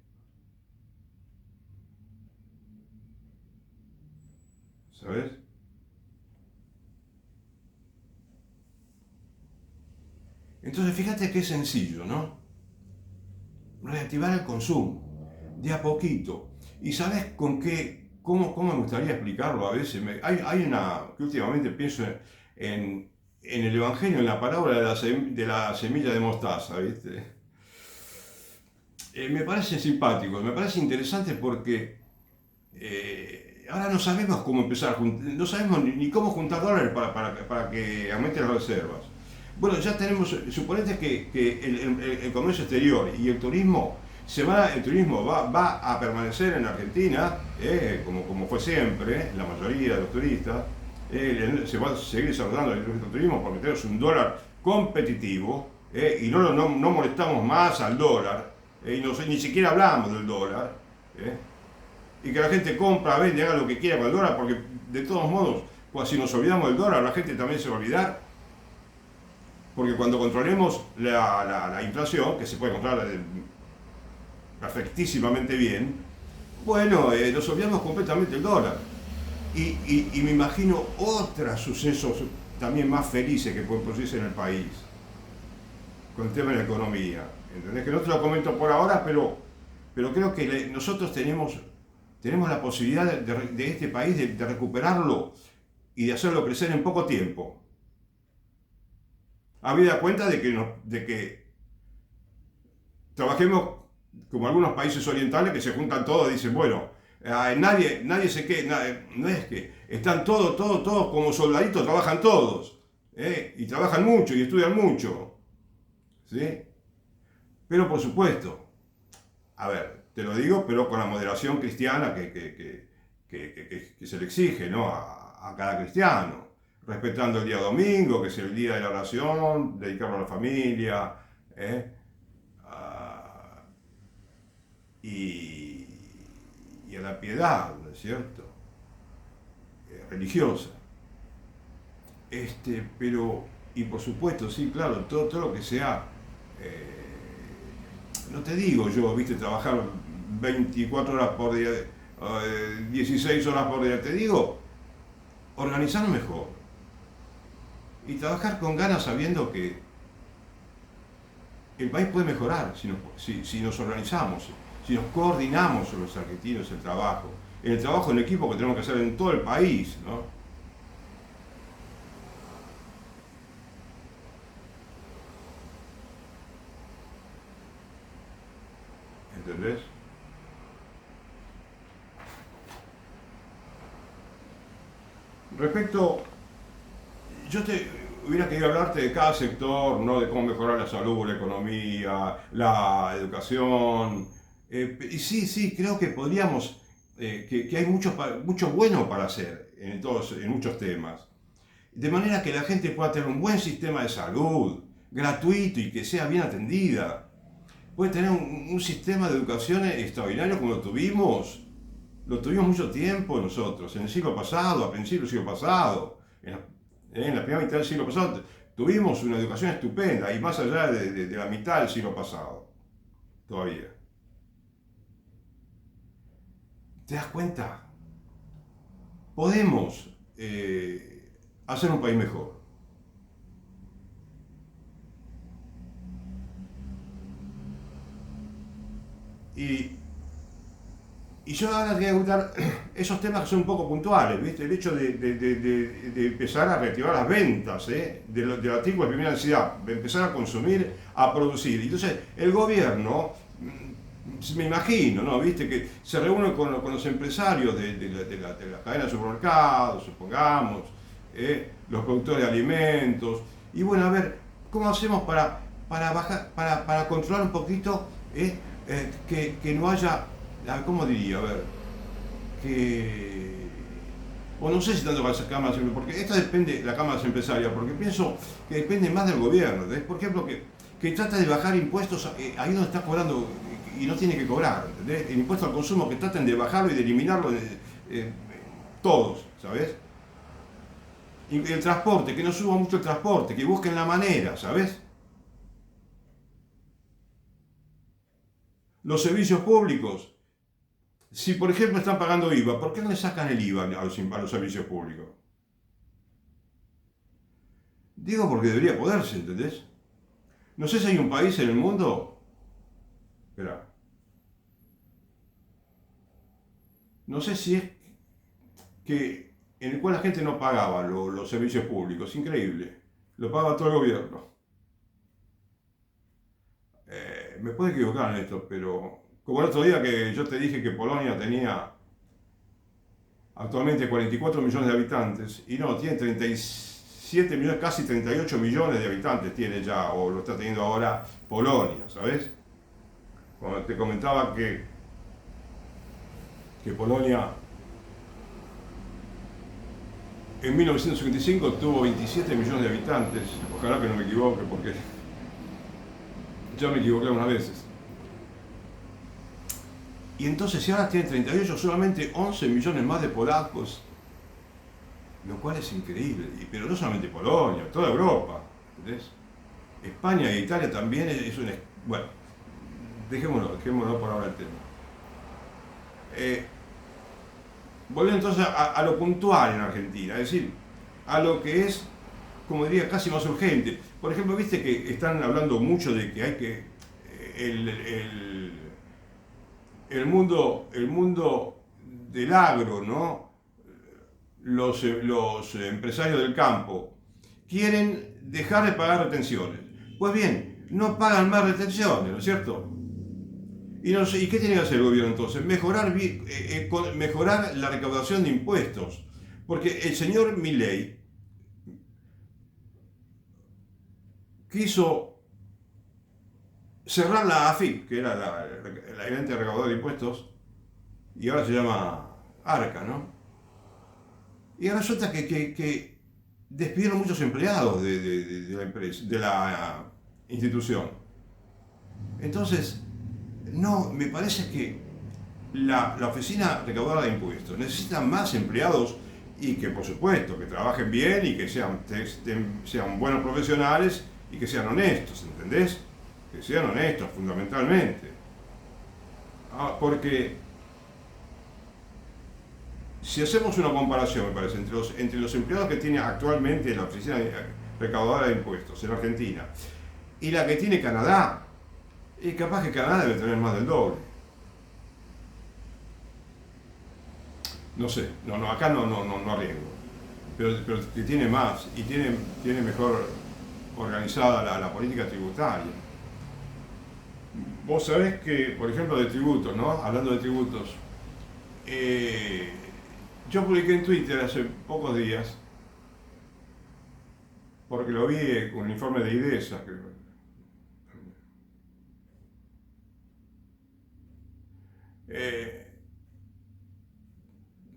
¿Sabes? Entonces fíjate qué sencillo, ¿no? Reactivar el consumo, de a poquito. ¿Y sabes con qué? ¿Cómo me gustaría explicarlo a veces? Hay una, que últimamente pienso en el Evangelio, en la parábola de la semilla de mostaza, ¿viste? Me parece simpático, me parece interesante porque ahora no sabemos cómo empezar, no sabemos ni cómo juntar dólares para que aumenten las reservas. Bueno, ya tenemos, suponete que el comercio exterior y el turismo, el turismo va a permanecer en Argentina, como fue siempre, la mayoría de los turistas, se va a seguir desarrollando el turismo porque tenemos un dólar competitivo, y no molestamos más al dólar, y ni siquiera hablamos del dólar, y que la gente compra, vende, haga lo que quiera con el dólar, porque de todos modos, pues si nos olvidamos del dólar, la gente también se va a olvidar. Porque cuando controlemos la inflación, que se puede controlar perfectísimamente bien, bueno, nos olvidamos completamente del dólar. Y me imagino otros sucesos también más felices que pueden producirse en el país, con el tema de la economía. ¿Entendés? Que no te lo comento por ahora, pero creo que nosotros tenemos la posibilidad de este país de recuperarlo y de hacerlo crecer en poco tiempo. Habida cuenta de que trabajemos como algunos países orientales que se juntan todos y dicen, bueno, nadie se queda, no es que están todos como soldaditos, trabajan todos, y trabajan mucho y estudian mucho, ¿sí? Pero por supuesto, a ver, te lo digo, pero con la moderación cristiana que se le exige, ¿no? a cada cristiano. Respetando el día domingo, que es el día de la oración, dedicarlo a la familia, y a la piedad, ¿no es cierto? Religiosa. Pero, y por supuesto, sí, claro, todo lo que sea, no te digo yo, viste, trabajar 24 horas por día, 16 horas por día, te digo, organizarnos mejor. Y trabajar con ganas sabiendo que el país puede mejorar si nos organizamos, si nos coordinamos los argentinos en el trabajo en equipo que tenemos que hacer en todo el país, ¿no? ¿Entendés? Respecto, yo hubiera querido hablarte de cada sector, ¿no? De cómo mejorar la salud, la economía, la educación. Y sí, creo que podríamos, que hay mucho bueno para hacer en muchos temas. De manera que la gente pueda tener un buen sistema de salud, gratuito y que sea bien atendida. Puede tener un sistema de educación extraordinario como lo tuvimos mucho tiempo nosotros, en el siglo pasado, a principios del siglo pasado, en la primera mitad del siglo pasado, tuvimos una educación estupenda, y más allá de la mitad del siglo pasado, todavía. ¿Te das cuenta? Podemos hacer un país mejor. Y yo ahora te voy a contar esos temas que son un poco puntuales, ¿viste? El hecho de empezar a reactivar las ventas, del artículo de primera necesidad, de empezar a consumir, a producir. Entonces, el gobierno, me imagino, ¿no? ¿Viste? Que se reúne con los empresarios de la cadena de supermercados, supongamos, los productores de alimentos, y bueno, a ver, ¿cómo hacemos para bajar, para controlar un poquito, que no haya, ¿cómo diría? A ver, que o no sé si tanto para las cámaras, porque esto depende de la cámara empresaria, porque pienso que depende más del gobierno, ¿entendés? Por ejemplo, que trata de bajar impuestos ahí donde está cobrando y no tiene que cobrar, ¿entendés? El impuesto al consumo, que traten de bajarlo y de eliminarlo todos, ¿sabes? Y el transporte, que no suba mucho el transporte, que busquen la manera, ¿sabes? Los servicios públicos, si por ejemplo están pagando IVA, ¿por qué no le sacan el IVA a los servicios públicos? Digo porque debería poderse, ¿entendés? No sé si hay un país en el mundo, espera, no sé si es que en el cual la gente no pagaba los servicios públicos, increíble, lo paga todo el gobierno. Me puedo equivocar en esto, pero como el otro día que yo te dije que Polonia tenía actualmente 44 millones de habitantes, y no, tiene 37 millones, casi 38 millones de habitantes tiene ya, o lo está teniendo ahora Polonia, ¿sabes? Cuando te comentaba que Polonia en 1955 tuvo 27 millones de habitantes, ojalá que no me equivoque porque ya me equivoqué unas veces. Y entonces si ahora tiene 38, solamente 11 millones más de polacos, lo cual es increíble. Pero no solamente Polonia, toda Europa, ¿entendés? España e Italia también es un... Bueno, dejémoslo por ahora el tema. Volviendo entonces a lo puntual en Argentina, es decir, a lo que es, como diría, casi más urgente. Por ejemplo, viste que están hablando mucho de que hay que... el mundo del agro, ¿no? Los empresarios del campo quieren dejar de pagar retenciones. Pues bien, no pagan más retenciones, ¿no es cierto? ¿Y qué tiene que hacer el gobierno entonces? Mejorar la recaudación de impuestos. Porque el señor Milei quiso cerrar la AFIP, que era la ente recaudadora de impuestos, y ahora se llama ARCA, ¿no? Y resulta que despidieron muchos empleados de la empresa, de la institución. Entonces, no, me parece que la oficina recaudadora de impuestos necesita más empleados y que, por supuesto, que trabajen bien y que sean buenos profesionales y que sean honestos, ¿entendés? Que sean honestos, fundamentalmente. Porque si hacemos una comparación, me parece, entre los empleados que tiene actualmente la oficina recaudadora de impuestos en Argentina y la que tiene Canadá, y capaz que Canadá debe tener más del doble. No sé, acá no arriesgo, pero que tiene más y tiene mejor organizada la política tributaria. Vos sabés que, por ejemplo, de tributos, ¿no? Hablando de tributos, yo publiqué en Twitter hace pocos días, porque lo vi con un informe de IDESA,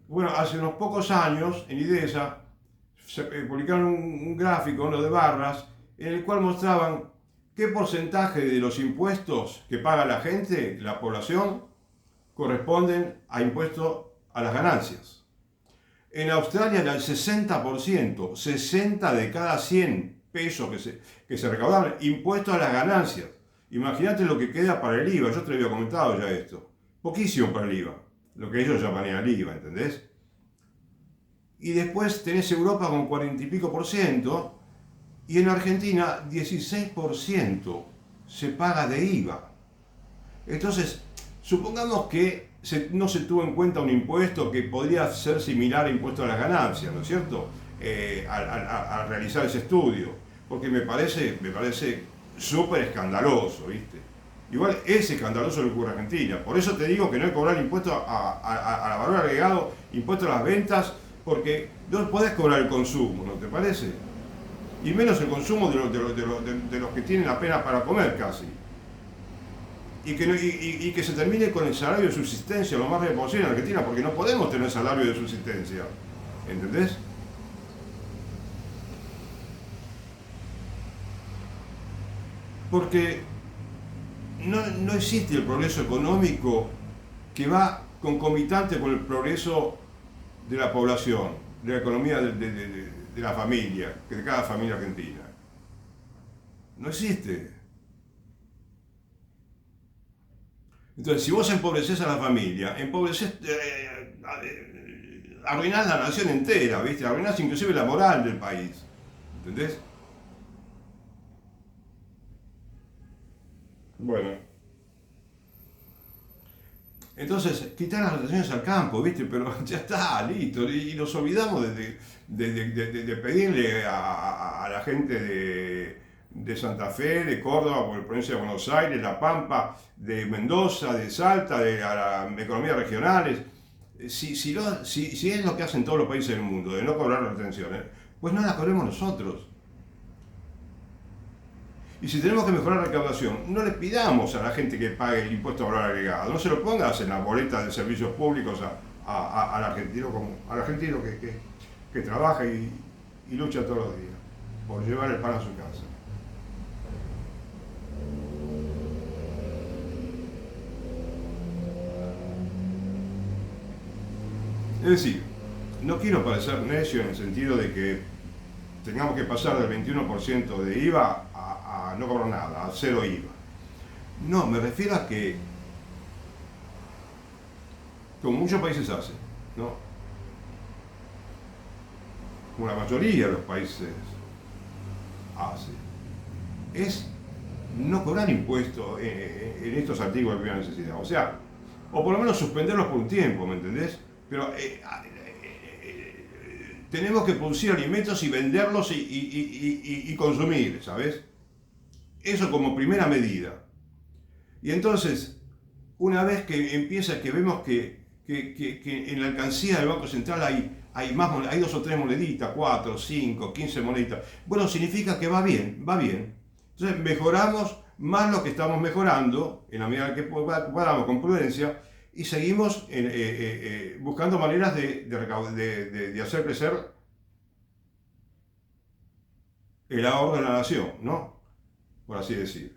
bueno, hace unos pocos años en IDESA se publicaron un gráfico, uno de barras, en el cual mostraban qué porcentaje de los impuestos que paga la gente, la población, corresponden a impuestos a las ganancias. En Australia era el 60%, 60 de cada 100 pesos que se recaudaban, impuestos a las ganancias. Imagínate lo que queda para el IVA, yo te lo había comentado ya esto. Poquísimo para el IVA, lo que ellos llaman el IVA, ¿entendés? Y después tenés Europa con 40 y pico por ciento, y en Argentina 16% se paga de IVA. Entonces, supongamos que no se tuvo en cuenta un impuesto que podría ser similar a impuesto a las ganancias, ¿no es cierto? Al realizar ese estudio, porque me parece súper escandaloso, ¿viste? Igual es escandaloso lo que ocurre en Argentina. Por eso te digo que no hay que cobrar impuesto a valor agregado, impuesto a las ventas, porque no podés cobrar el consumo, ¿no te parece? Y menos el consumo de los que tienen apenas para comer casi. y que se termine con el salario de subsistencia lo más rápido posible en Argentina, porque no podemos tener salario de subsistencia. ¿Entendés? Porque no existe el progreso económico que va concomitante con el progreso de la población, de la economía de la familia, de cada familia argentina. No existe. Entonces, si vos empobreces a la familia, arruinás la nación entera, ¿viste? Arruinás inclusive la moral del país. ¿Entendés? Bueno. Entonces, quitar las dotaciones al campo, ¿viste? Pero ya está, listo. Y nos olvidamos de pedirle a la gente de Santa Fe, de Córdoba, por la provincia de Buenos Aires, La Pampa, de Mendoza, de Salta, a las economías regionales. Si es lo que hacen todos los países del mundo, de no cobrar retenciones, pues no las cobremos nosotros. Y si tenemos que mejorar la recaudación, no le pidamos a la gente que pague el impuesto a valor agregado, no se lo pongas en la boleta de servicios públicos al argentino, que trabaja y lucha todos los días por llevar el pan a su casa. Es decir, no quiero parecer necio en el sentido de que tengamos que pasar del 21% de IVA a no cobrar nada, a cero IVA. No, me refiero a que, como muchos países hacen, ¿no? Como la mayoría de los países hacen, es no cobrar impuestos en estos artículos de primera necesidad. O sea, o por lo menos suspenderlos por un tiempo, ¿me entendés? Pero tenemos que producir alimentos y venderlos y consumir, ¿sabes? Eso como primera medida. Y entonces, una vez que empieza, que vemos que en la alcancía del Banco Central hay 2 o 3 moneditas, 4, 5, 15 moneditas, bueno, significa que va bien, va bien. Entonces mejoramos más lo que estamos mejorando, en la medida que podamos, con prudencia, y seguimos buscando maneras de hacer crecer el ahorro de la nación, ¿no? Por así decir.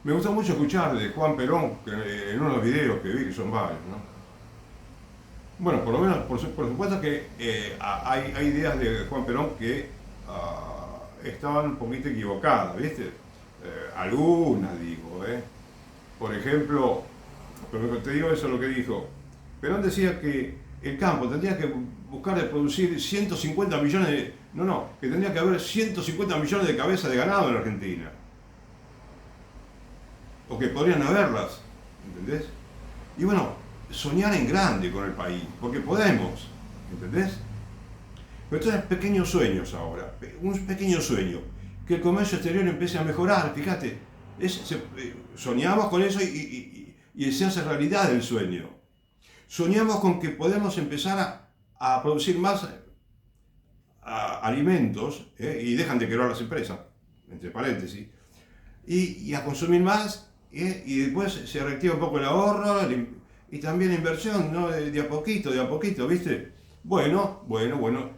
Me gusta mucho escuchar de Juan Perón en uno de los videos que vi, que son varios, ¿no? Bueno, por lo menos, por supuesto que hay ideas de Juan Perón que estaban un poquito equivocadas, ¿viste? Algunas, digo, ¿eh? Por ejemplo, pero te digo eso lo que dijo. Perón decía que el campo tendría que buscar de producir 150 millones de... No, que tendría que haber 150 millones de cabezas de ganado en Argentina. O que podrían haberlas, ¿entendés? Y bueno, soñar en grande con el país, porque podemos, ¿entendés? Pero entonces pequeños sueños ahora, un pequeño sueño, que el comercio exterior empiece a mejorar, fíjate, soñamos con eso y se hace realidad el sueño. Soñamos con que podemos empezar a producir más alimentos, y dejan de quebrar las empresas, entre paréntesis, y a consumir más, y después se reactiva un poco el ahorro y también la inversión, ¿no? De a poquito, ¿viste? Bueno,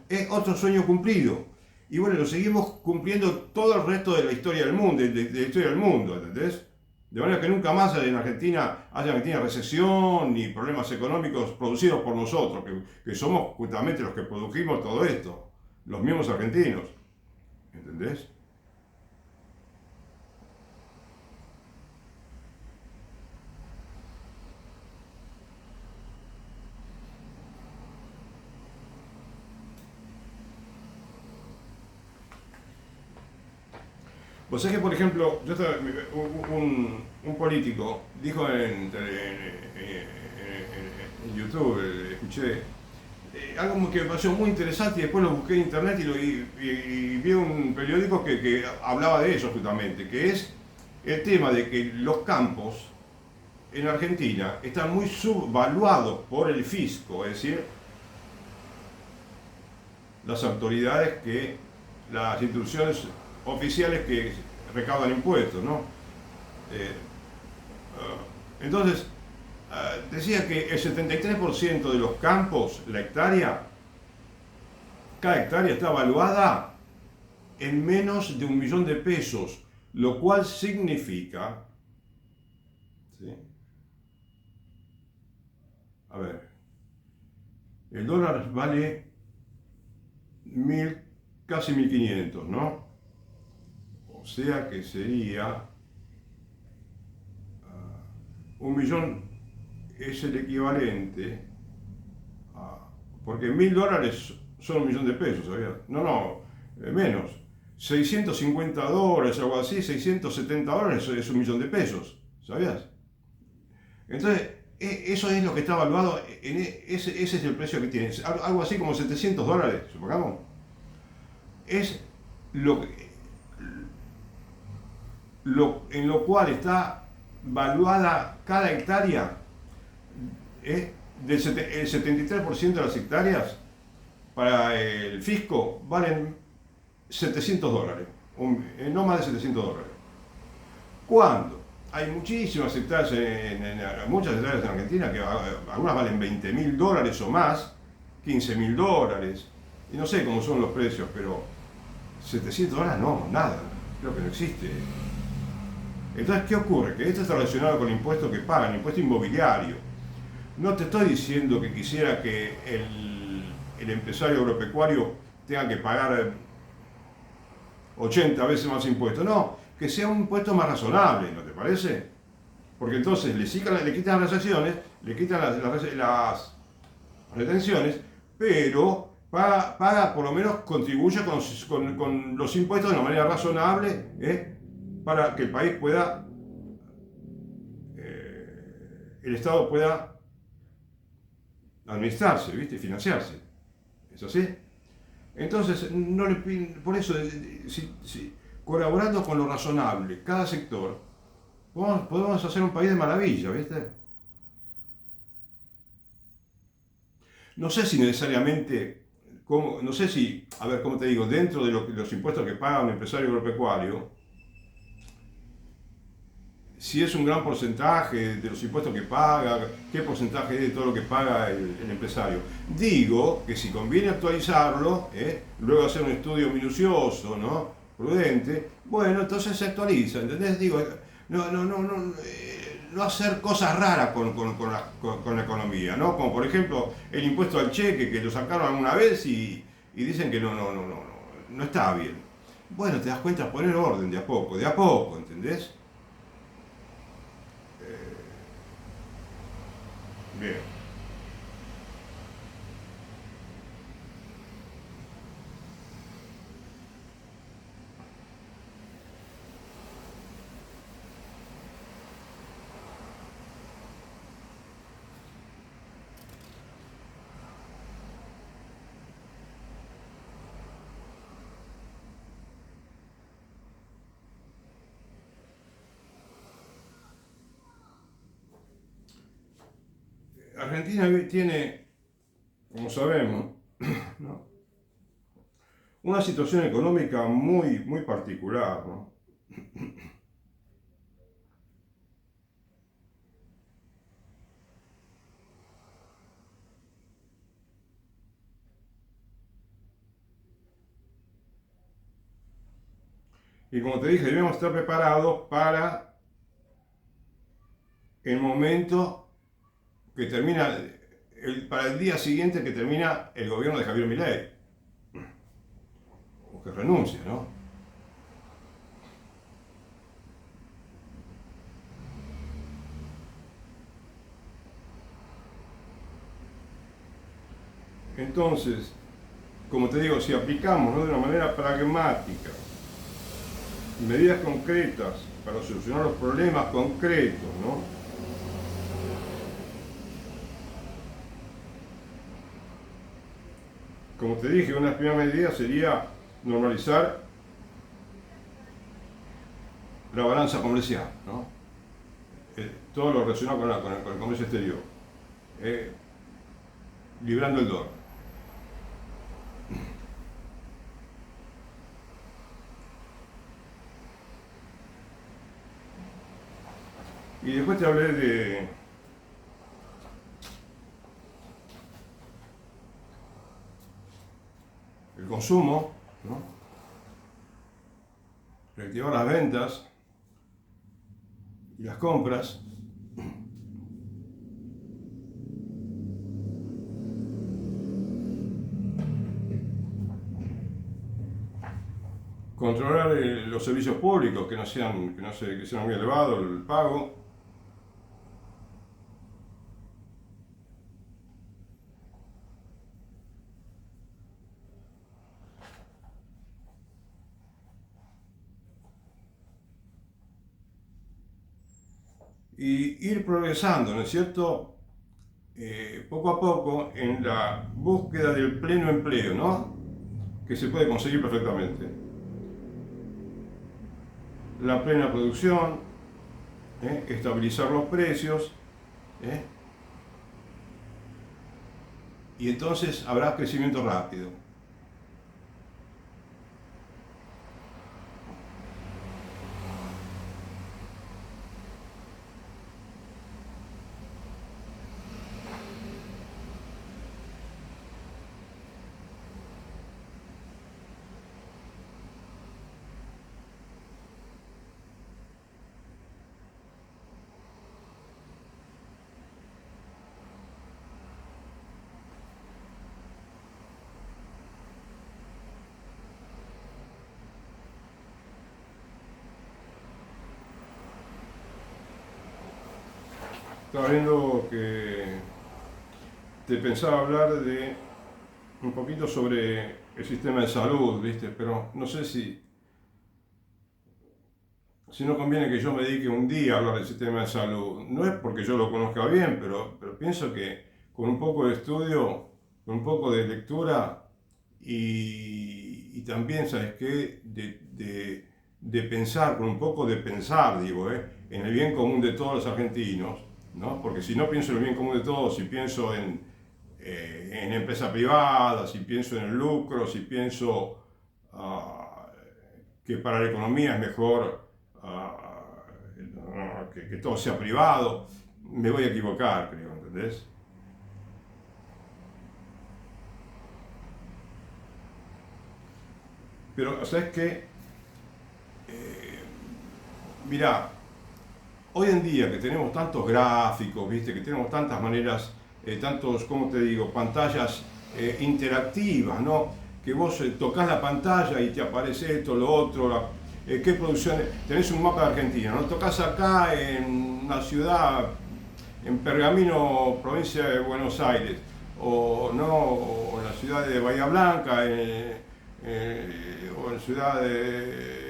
es otro sueño cumplido. Y bueno, lo seguimos cumpliendo todo el resto de la historia del mundo, de la historia del mundo, ¿entendés? De manera que nunca más en Argentina haya recesión ni problemas económicos producidos por nosotros, que somos justamente los que produjimos todo esto, los mismos argentinos, ¿entendés? Vos sabés que, por ejemplo, un político dijo en YouTube, escuché, algo que me pareció muy interesante y después lo busqué en internet y vi un periódico que hablaba de eso justamente, que es el tema de que los campos en Argentina están muy subvaluados por el fisco, es decir, las autoridades las instituciones oficiales que recaudan impuestos, ¿no? Entonces, decía que el 73% de los campos, cada hectárea está valuada en menos de $1.000.000, lo cual significa, ¿sí? A ver, el dólar vale casi 1.500, ¿no? O sea que sería 1.000.000 es el equivalente a, porque $1.000 son $1.000.000, ¿sabías? No, menos. $650, algo así, $670 es $1.000.000, ¿sabías? Entonces, eso es lo que está evaluado, ese es el precio que tiene, algo así como $700, supongamos. Es en lo cual está valuada cada hectárea. El 73% de las hectáreas para el fisco valen $700, no más de $700. ¿Cuándo? Hay muchísimas hectáreas, muchas hectáreas en Argentina que algunas valen $20.000 o más, $15.000, y no sé cómo son los precios, pero $700 no, nada, creo que no existe. Entonces, ¿qué ocurre? Que esto está relacionado con el impuesto que pagan, el impuesto inmobiliario. No te estoy diciendo que quisiera que el empresario agropecuario tenga que pagar 80 veces más impuestos, no, que sea un impuesto más razonable, ¿no te parece? Porque entonces le quitan las acciones, le quitan las retenciones, pero paga, por lo menos contribuye con los impuestos de una manera razonable, para que el país pueda, el Estado pueda administrarse, ¿viste? Financiarse. ¿Es así? Entonces, por eso, colaborando con lo razonable, cada sector, podemos hacer un país de maravilla, ¿viste? No sé si necesariamente, no sé si, a ver, ¿cómo te digo? Dentro de los impuestos que paga un empresario agropecuario, si es un gran porcentaje de los impuestos que paga, qué porcentaje es de todo lo que paga el empresario. Digo que si conviene actualizarlo, luego hacer un estudio minucioso, ¿no? Prudente, bueno, entonces se actualiza, ¿entendés? Digo, no hacer cosas raras con la economía, ¿no? Como por ejemplo el impuesto al cheque, que lo sacaron alguna vez y dicen que no está bien. Bueno, te das cuenta, poner orden de a poco, ¿entendés? Bien. Argentina tiene, como sabemos, ¿no?, una situación económica muy, muy particular, ¿no? Y como te dije, debemos estar preparados para el momento que termina, para el día siguiente que termina el gobierno de Javier Milei, o que renuncia, ¿no? Entonces, como te digo, si aplicamos, ¿no?, de una manera pragmática medidas concretas para solucionar los problemas concretos, ¿no?, como te dije, una primera medida sería normalizar la balanza comercial, ¿no? Todo lo relacionado con el comercio exterior, librando el dólar. Y después te hablé de el consumo, ¿no? Reactivar las ventas y las compras. Controlar los servicios públicos, que sean muy elevados el pago. Y ir progresando, ¿no es cierto? Poco a poco en la búsqueda del pleno empleo, ¿no? Que se puede conseguir perfectamente. La plena producción, estabilizar los precios, y entonces habrá crecimiento rápido. Estaba viendo que te pensaba hablar de un poquito sobre el sistema de salud, ¿viste? Pero no sé si no conviene que yo me dedique un día a hablar del sistema de salud. No es porque yo lo conozca bien, pero pienso que con un poco de estudio, con un poco de lectura y también, ¿sabes qué? De pensar, con un poco de pensar, digo, en el bien común de todos los argentinos, ¿no? Porque si no pienso en el bien común de todos, si pienso en empresa privada, si pienso en el lucro, si pienso que para la economía es mejor que todo sea privado, me voy a equivocar, creo, ¿entendés? Pero, ¿sabes qué? Mirá, hoy en día que tenemos tantos gráficos, ¿viste? Que tenemos tantas maneras, tantos, ¿cómo te digo?, pantallas interactivas, ¿no? Que vos tocas la pantalla y te aparece esto, lo otro, qué producciones. Tenés un mapa de Argentina, ¿no? Tocas acá en una ciudad, en Pergamino, provincia de Buenos Aires, o no, o en la ciudad de Bahía Blanca, o en ciudad de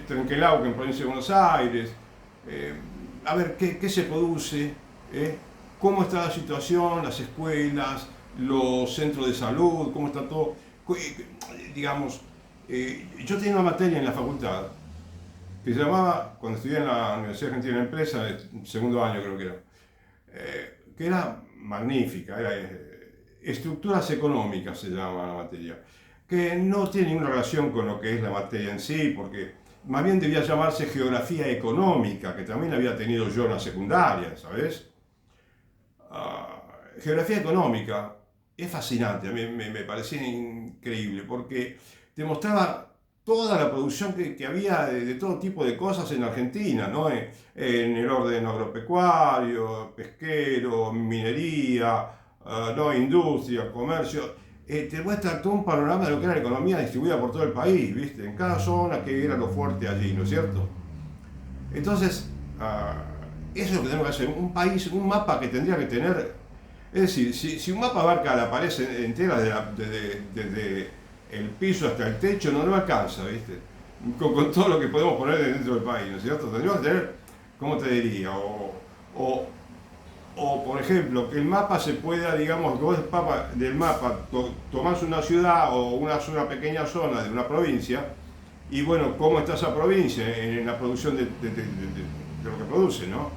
Trenquelauquen, en provincia de Buenos Aires, a ver qué se produce, cómo está la situación, las escuelas, los centros de salud, cómo está todo. Digamos, yo tenía una materia en la facultad que se llamaba, cuando estudié en la Universidad Argentina de Empresa, el segundo año creo que era magnífica, era estructuras económicas se llama la materia, que no tiene ninguna relación con lo que es la materia en sí, porque más bien debía llamarse geografía económica, que también había tenido yo en la secundaria, ¿sabes? Geografía económica es fascinante, a mí me parecía increíble, porque te mostraba toda la producción que había de todo tipo de cosas en Argentina, ¿no? En el orden agropecuario, pesquero, minería, ¿no? Industria, comercio. Te muestra todo un panorama de lo que era la economía distribuida por todo el país, ¿viste? En cada zona que era lo fuerte allí, ¿no es cierto? Entonces, eso es lo que tenemos que hacer, un país, un mapa que tendría que tener, es decir, si un mapa abarca la pared entera desde el piso hasta el techo, no alcanza, ¿viste? Con todo lo que podemos poner dentro del país, ¿no es cierto? Tendríamos que tener, ¿cómo te diría? O por ejemplo, que el mapa se pueda, digamos, vos del mapa tomás una ciudad o una pequeña zona de una provincia y bueno, cómo está esa provincia en la producción de lo que produce, ¿no?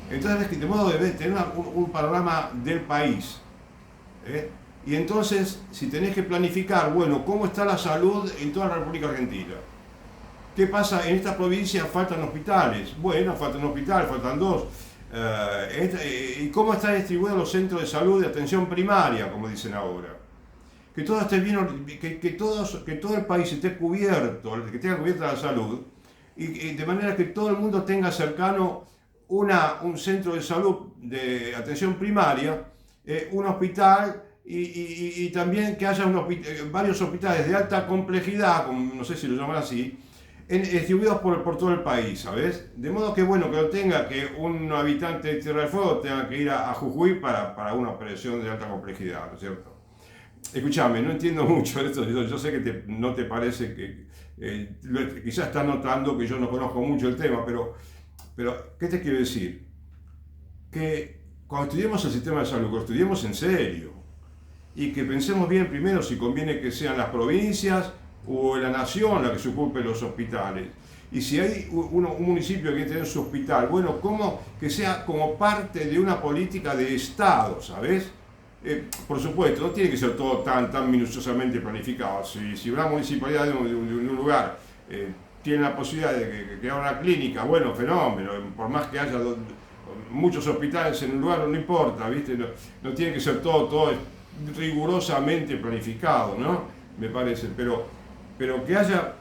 Entonces, de modo de tener un panorama del país. ¿Eh? Y entonces, si tenés que planificar, bueno, ¿cómo está la salud en toda la República Argentina? ¿Qué pasa? En esta provincia faltan hospitales. Bueno, faltan hospitales, faltan dos. ¿Y cómo están distribuidos los centros de salud de atención primaria, como dicen ahora? Que todo esté bien, que todo el país esté cubierto, que tenga cubierta la salud, y de manera que todo el mundo tenga cercano un centro de salud de atención primaria, un hospital y también que haya varios hospitales de alta complejidad, como, no sé si lo llaman así, distribuidos por todo el país, ¿sabes? De modo que, bueno, que no tenga que un habitante de Tierra del Fuego tenga que ir a Jujuy para una operación de alta complejidad, ¿no es cierto? Escúchame, no entiendo mucho de esto, yo sé que no te parece que... quizás estás notando que yo no conozco mucho el tema, pero ¿qué te quiero decir? Que cuando estudiemos el sistema de salud, lo estudiemos en serio, y que pensemos bien primero si conviene que sean las provincias o la nación la que se ocupe de los hospitales. Y si hay un municipio que tiene su hospital, bueno, ¿cómo que sea como parte de una política de Estado, ¿sabes? Por supuesto, no tiene que ser todo tan minuciosamente planificado. Si una municipalidad de un lugar tiene la posibilidad de que haya una clínica, bueno, fenómeno, por más que haya muchos hospitales en un lugar, no importa, ¿viste? No tiene que ser todo rigurosamente planificado, ¿no? Me parece, pero que haya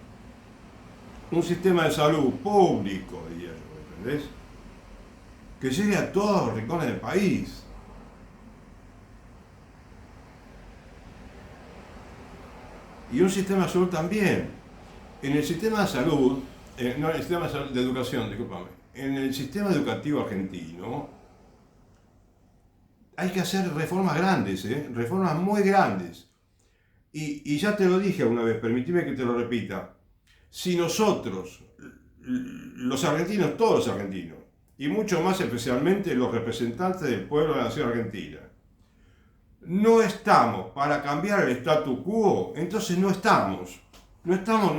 un sistema de salud público, diría yo, ¿entendés? Que llegue a todos los rincones del país. Y un sistema de salud también. En el sistema de salud, no en el sistema de educación, discúlpame, en el sistema educativo argentino hay que hacer reformas grandes, reformas muy grandes. Y ya te lo dije alguna vez, permitime que te lo repita. Si nosotros, los argentinos, todos los argentinos, y mucho más especialmente los representantes del pueblo de la nación argentina, no estamos para cambiar el statu quo, entonces no estamos. No estamos,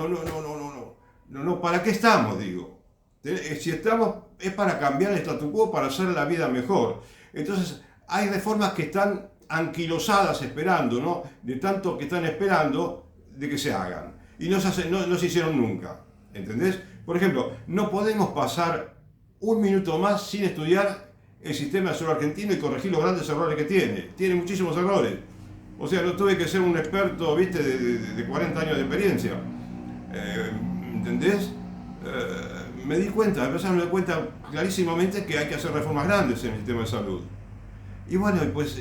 no, ¿para qué estamos, digo? Si estamos es para cambiar el statu quo, para hacer la vida mejor. Entonces, hay reformas que están anquilosadas esperando, ¿no? De tanto que están esperando de que se hagan. Y no se hicieron nunca, ¿entendés? Por ejemplo, no podemos pasar un minuto más sin estudiar el sistema de salud argentino y corregir los grandes errores que tiene. Tiene muchísimos errores. O sea, no tuve que ser un experto, viste, de 40 años de experiencia. ¿Entendés? Me di cuenta, empecé a darme cuenta clarísimamente que hay que hacer reformas grandes en el sistema de salud. Y bueno, pues,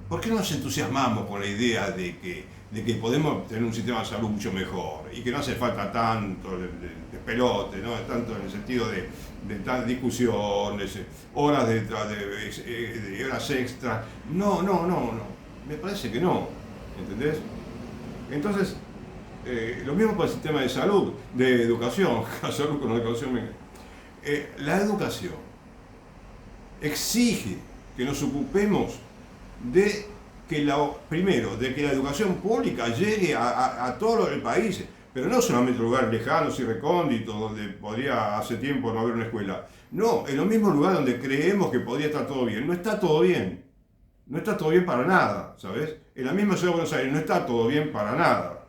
¿por qué no nos entusiasmamos con la idea de que podemos tener un sistema de salud mucho mejor y que no hace falta tanto de pelote, ¿no? Tanto en el sentido de tantas discusiones, horas de horas extras? No. Me parece que no, ¿entendés? Entonces, lo mismo para el sistema de salud, de educación, la salud con la educación. La educación exige que nos ocupemos de que primero, de que la educación pública llegue a todo el país, pero no solamente en lugares lejanos y recónditos donde podría hace tiempo no haber una escuela. No, en los mismos lugares donde creemos que podría estar todo bien. No está todo bien. No está todo bien para nada, ¿sabes? En la misma ciudad de Buenos Aires no está todo bien para nada.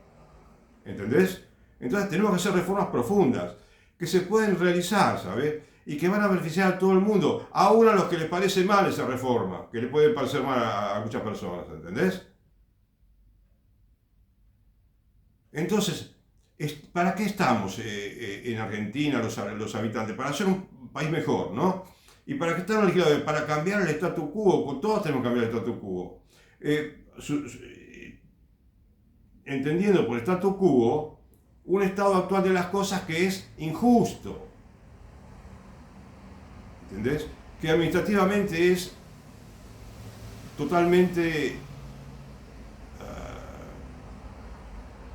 ¿Entendés? Entonces tenemos que hacer reformas profundas que se pueden realizar, ¿sabes? Y que van a beneficiar a todo el mundo, aún a los que les parece mal esa reforma, que le puede parecer mal a muchas personas, ¿entendés? Entonces, ¿para qué estamos en Argentina los habitantes? Para hacer un país mejor, ¿no? Y para que están legisladores, para cambiar el statu quo, todos tenemos que cambiar el statu quo. Entendiendo por statu quo un estado actual de las cosas que es injusto. ¿Entendés? Que administrativamente es totalmente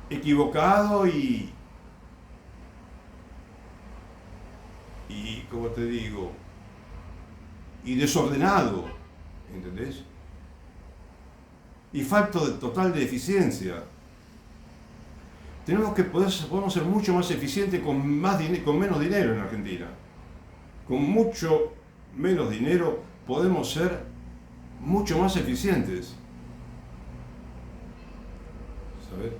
equivocado y, como te digo, y desordenado, ¿entendés? Y falto total de eficiencia. podemos ser mucho más eficientes con menos dinero en Argentina. Con mucho menos dinero podemos ser mucho más eficientes. ¿Sabes?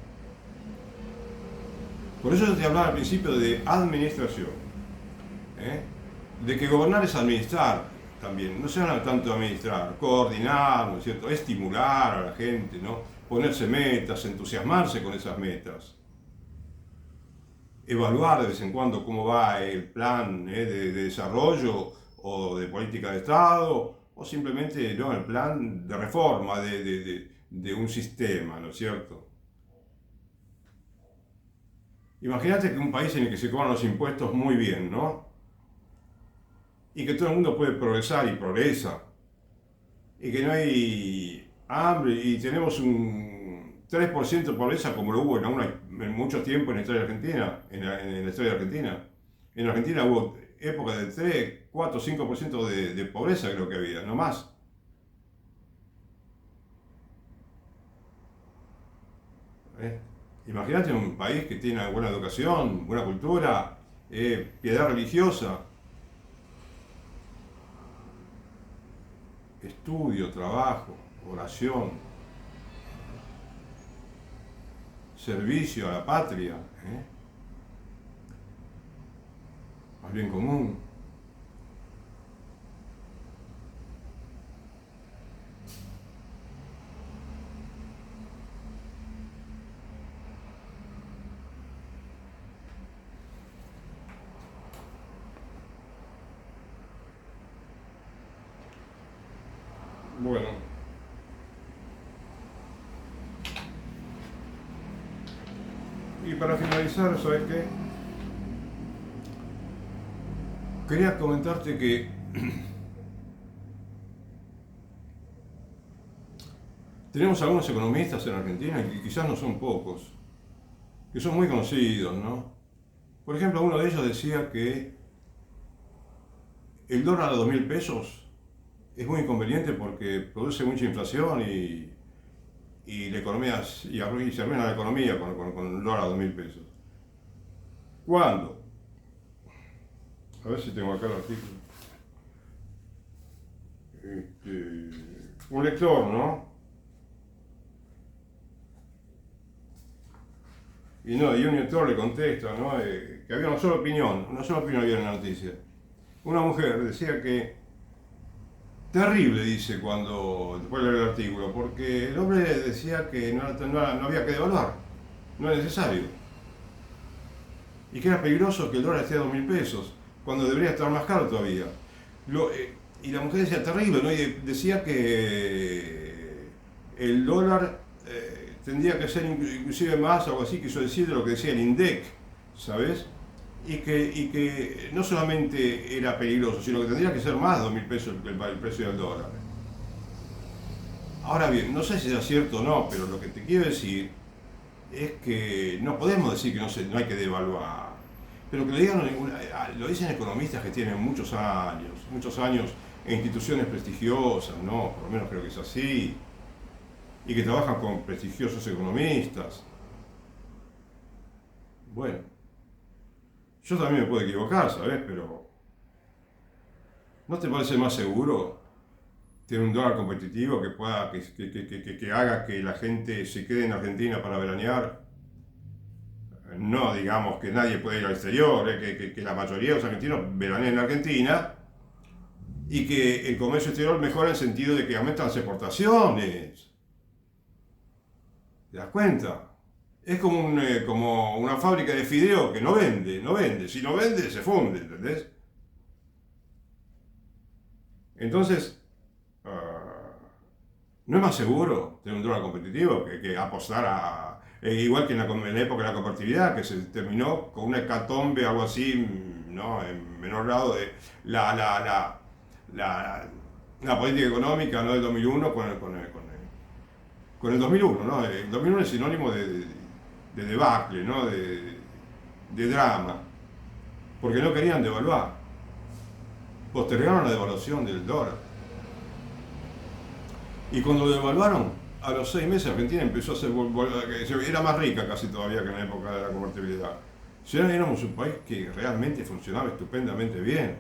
Por eso yo te hablaba al principio de administración. De que gobernar es administrar también. No se habla tanto de administrar, coordinar, ¿no es cierto? Estimular a la gente, ¿no? Ponerse metas, entusiasmarse con esas metas. Evaluar de vez en cuando cómo va el plan de desarrollo o de política de Estado, o simplemente ¿no? el plan de reforma de un sistema, ¿no es cierto? Imagínate que un país en el que se cobran los impuestos muy bien, ¿no? Y que todo el mundo puede progresar y progresa, y que no hay hambre y tenemos un 3% de pobreza como lo hubo en mucho tiempo en la historia de Argentina, en la historia de Argentina. En Argentina hubo épocas de 3, 4, 5% de pobreza creo que había, no más. Imagínate un país que tiene buena educación, buena cultura, piedad religiosa, estudio, trabajo, oración, servicio a la patria, al bien común. Bueno, y para finalizar, ¿sabes qué? Quería comentarte que tenemos algunos economistas en Argentina, que quizás no son pocos, que son muy conocidos, ¿no? Por ejemplo, uno de ellos decía que el dólar a 2.000 pesos es muy inconveniente porque produce mucha inflación y la economía y se arruina la economía con el dólar a 2.000 pesos. ¿Cuándo? A ver si tengo acá el artículo. Un lector, ¿no? Y un lector le contesta, ¿no? Que había una sola opinión había en la noticia. Una mujer decía que terrible, dice, después de leer el artículo, porque el hombre decía que no había que devaluar, no es necesario. Y que era peligroso que el dólar esté a 2.000 pesos, cuando debería estar más caro todavía. Y la mujer decía terrible, ¿no? Y decía que el dólar tendría que ser inclusive más, algo así, quiso decir de lo que decía el INDEC, ¿sabes? Y que no solamente era peligroso, sino que tendría que ser más de 2.000 pesos el precio del dólar. Ahora bien, no sé si es cierto o no, pero lo que te quiero decir es que no podemos decir que no hay que devaluar, pero que lo dicen economistas que tienen muchos años en instituciones prestigiosas, ¿no? Por lo menos creo que es así, y que trabajan con prestigiosos economistas. Bueno, yo también me puedo equivocar, ¿sabes? Pero ¿no te parece más seguro tener un dólar competitivo que haga que la gente se quede en Argentina para veranear? No digamos que nadie puede ir al exterior, que la mayoría de los argentinos veraneen en Argentina y que el comercio exterior mejora en el sentido de que aumentan las exportaciones. ¿Te das cuenta? Es como una fábrica de fideo que no vende. Si no vende, se funde, ¿entendés? Entonces, ¿no es más seguro tener un dólar competitivo que apostar igual que en la época de la convertibilidad, que se terminó con una hecatombe, algo así, ¿no? En menor grado de la política económica, ¿no? Del 2001 con el 2001, ¿no? El 2001 es sinónimo de debacle, ¿no? De drama, porque no querían devaluar, postergaron la devaluación del dólar. Y cuando lo devaluaron, a los 6 meses Argentina empezó a ser, era más rica casi todavía que en la época de la convertibilidad. Ya éramos un país que realmente funcionaba estupendamente bien,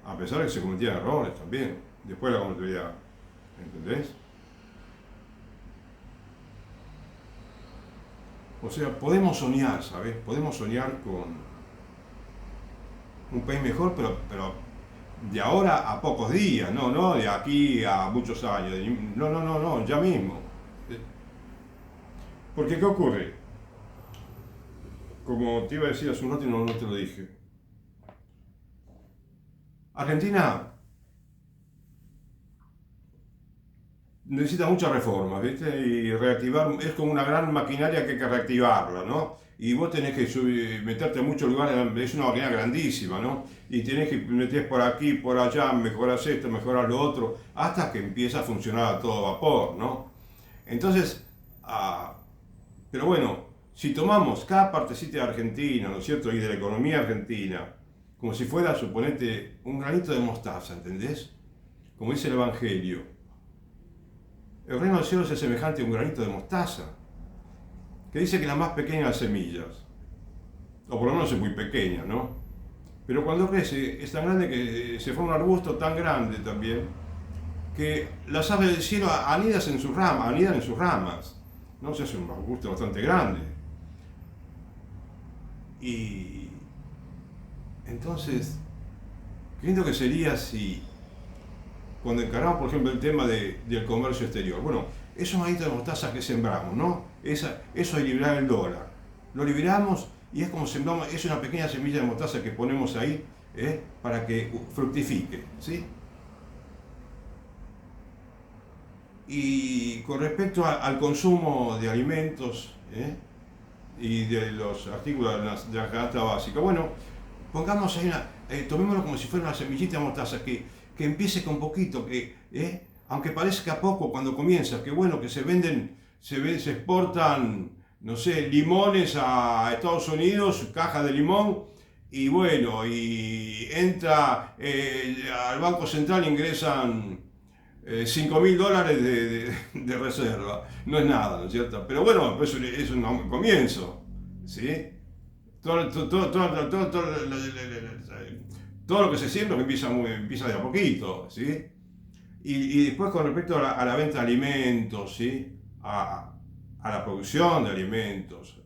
a pesar de que se cometían errores también, después de la convertibilidad. ¿Entendés? O sea, podemos soñar, ¿sabes? Podemos soñar con un país mejor, pero de ahora a pocos días, no de aquí a muchos años, no, ya mismo. Porque ¿qué ocurre? Como te iba a decir hace un rato y no te lo dije. Argentina necesita muchas reformas, ¿viste? Y reactivar, es como una gran maquinaria que hay que reactivarla, ¿no? Y vos tenés que meterte en muchos lugares, es una maquinaria grandísima, ¿no? Y tenés que meter por aquí, por allá, mejorar esto, mejorar lo otro, hasta que empieza a funcionar a todo vapor, ¿no? Entonces, pero bueno, si tomamos cada partecita de Argentina, ¿no es cierto? Y de la economía argentina, como si fuera, suponete, un granito de mostaza, ¿entendés? Como dice el Evangelio. El reino del cielo es semejante a un granito de mostaza, que dice que es la más pequeña de las semillas, o por lo menos es muy pequeña, ¿no? Pero cuando crece es tan grande que se forma un arbusto tan grande también, que las aves del cielo anidan en sus ramas, ¿no? O sea, es un arbusto bastante grande. Y entonces, qué lindo que sería si, cuando encaramos, por ejemplo, el tema del comercio exterior, bueno, esos granitos de mostaza que sembramos, ¿no? Eso es liberar el dólar. Lo liberamos y es como sembramos, es una pequeña semilla de mostaza que ponemos ahí para que fructifique, ¿sí? Y con respecto al consumo de alimentos y de los artículos de la canasta básica, bueno, pongamos ahí tomémoslo como si fuera una semillita de mostaza que empiece con poquito, aunque parezca poco cuando comienza, que bueno, que se exportan, no sé, limones a Estados Unidos, cajas de limón, y bueno, y entra al Banco Central, ingresan $5.000 de reserva. No es nada, ¿no es cierto? Pero bueno, pues es un comienzo, ¿sí? Todo lo que se siembra empieza de a poquito, ¿sí? Y después con respecto a la venta de alimentos, ¿sí? A la producción de alimentos,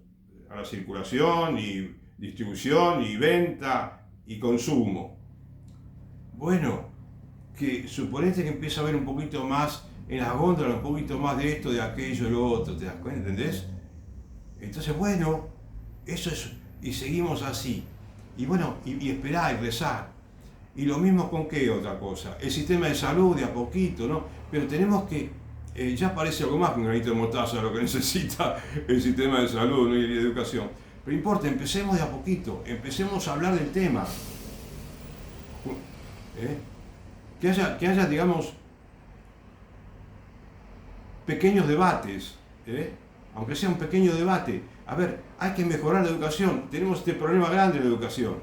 a la circulación y distribución y venta y consumo. Bueno, que suponete que empieza a haber un poquito más en las góndolas, un poquito más de esto, de aquello, lo otro, ¿te das cuenta? ¿Entendés? Entonces, bueno, eso es, y seguimos así. Y bueno, y esperar y rezar. Y lo mismo con qué otra cosa. El sistema de salud de a poquito, ¿no? Pero tenemos que, ya parece algo más que un granito de mostaza lo que necesita el sistema de salud, ¿no? Y de educación. Pero importa, empecemos de a poquito, empecemos a hablar del tema. ¿Eh? Que haya, digamos, pequeños debates, aunque sea un pequeño debate. A ver, hay que mejorar la educación, tenemos este problema grande en la educación.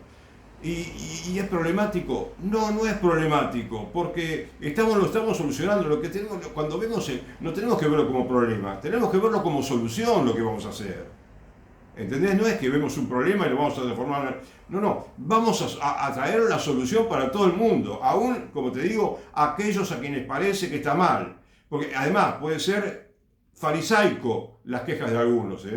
¿Y es problemático? No es problemático, porque lo estamos solucionando. Lo que tenemos, cuando vemos, no tenemos que verlo como problema, tenemos que verlo como solución lo que vamos a hacer. ¿Entendés? No es que vemos un problema y lo vamos a transformar. No, vamos a traer la solución para todo el mundo, aún, como te digo, aquellos a quienes parece que está mal. Porque además puede ser farisaico las quejas de algunos,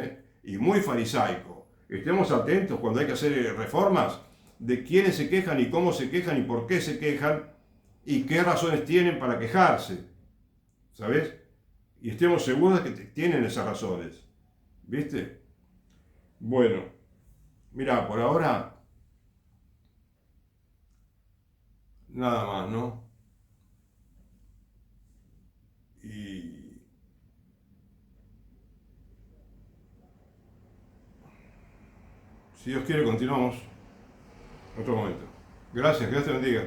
y muy farisaico. Estemos atentos cuando hay que hacer reformas de quiénes se quejan y cómo se quejan y por qué se quejan y qué razones tienen para quejarse, ¿sabes? Y estemos seguros de que tienen esas razones, ¿viste? Bueno, mira, por ahora nada más, ¿no? Y si Dios quiere continuamos en otro momento. Gracias, que Dios te bendiga.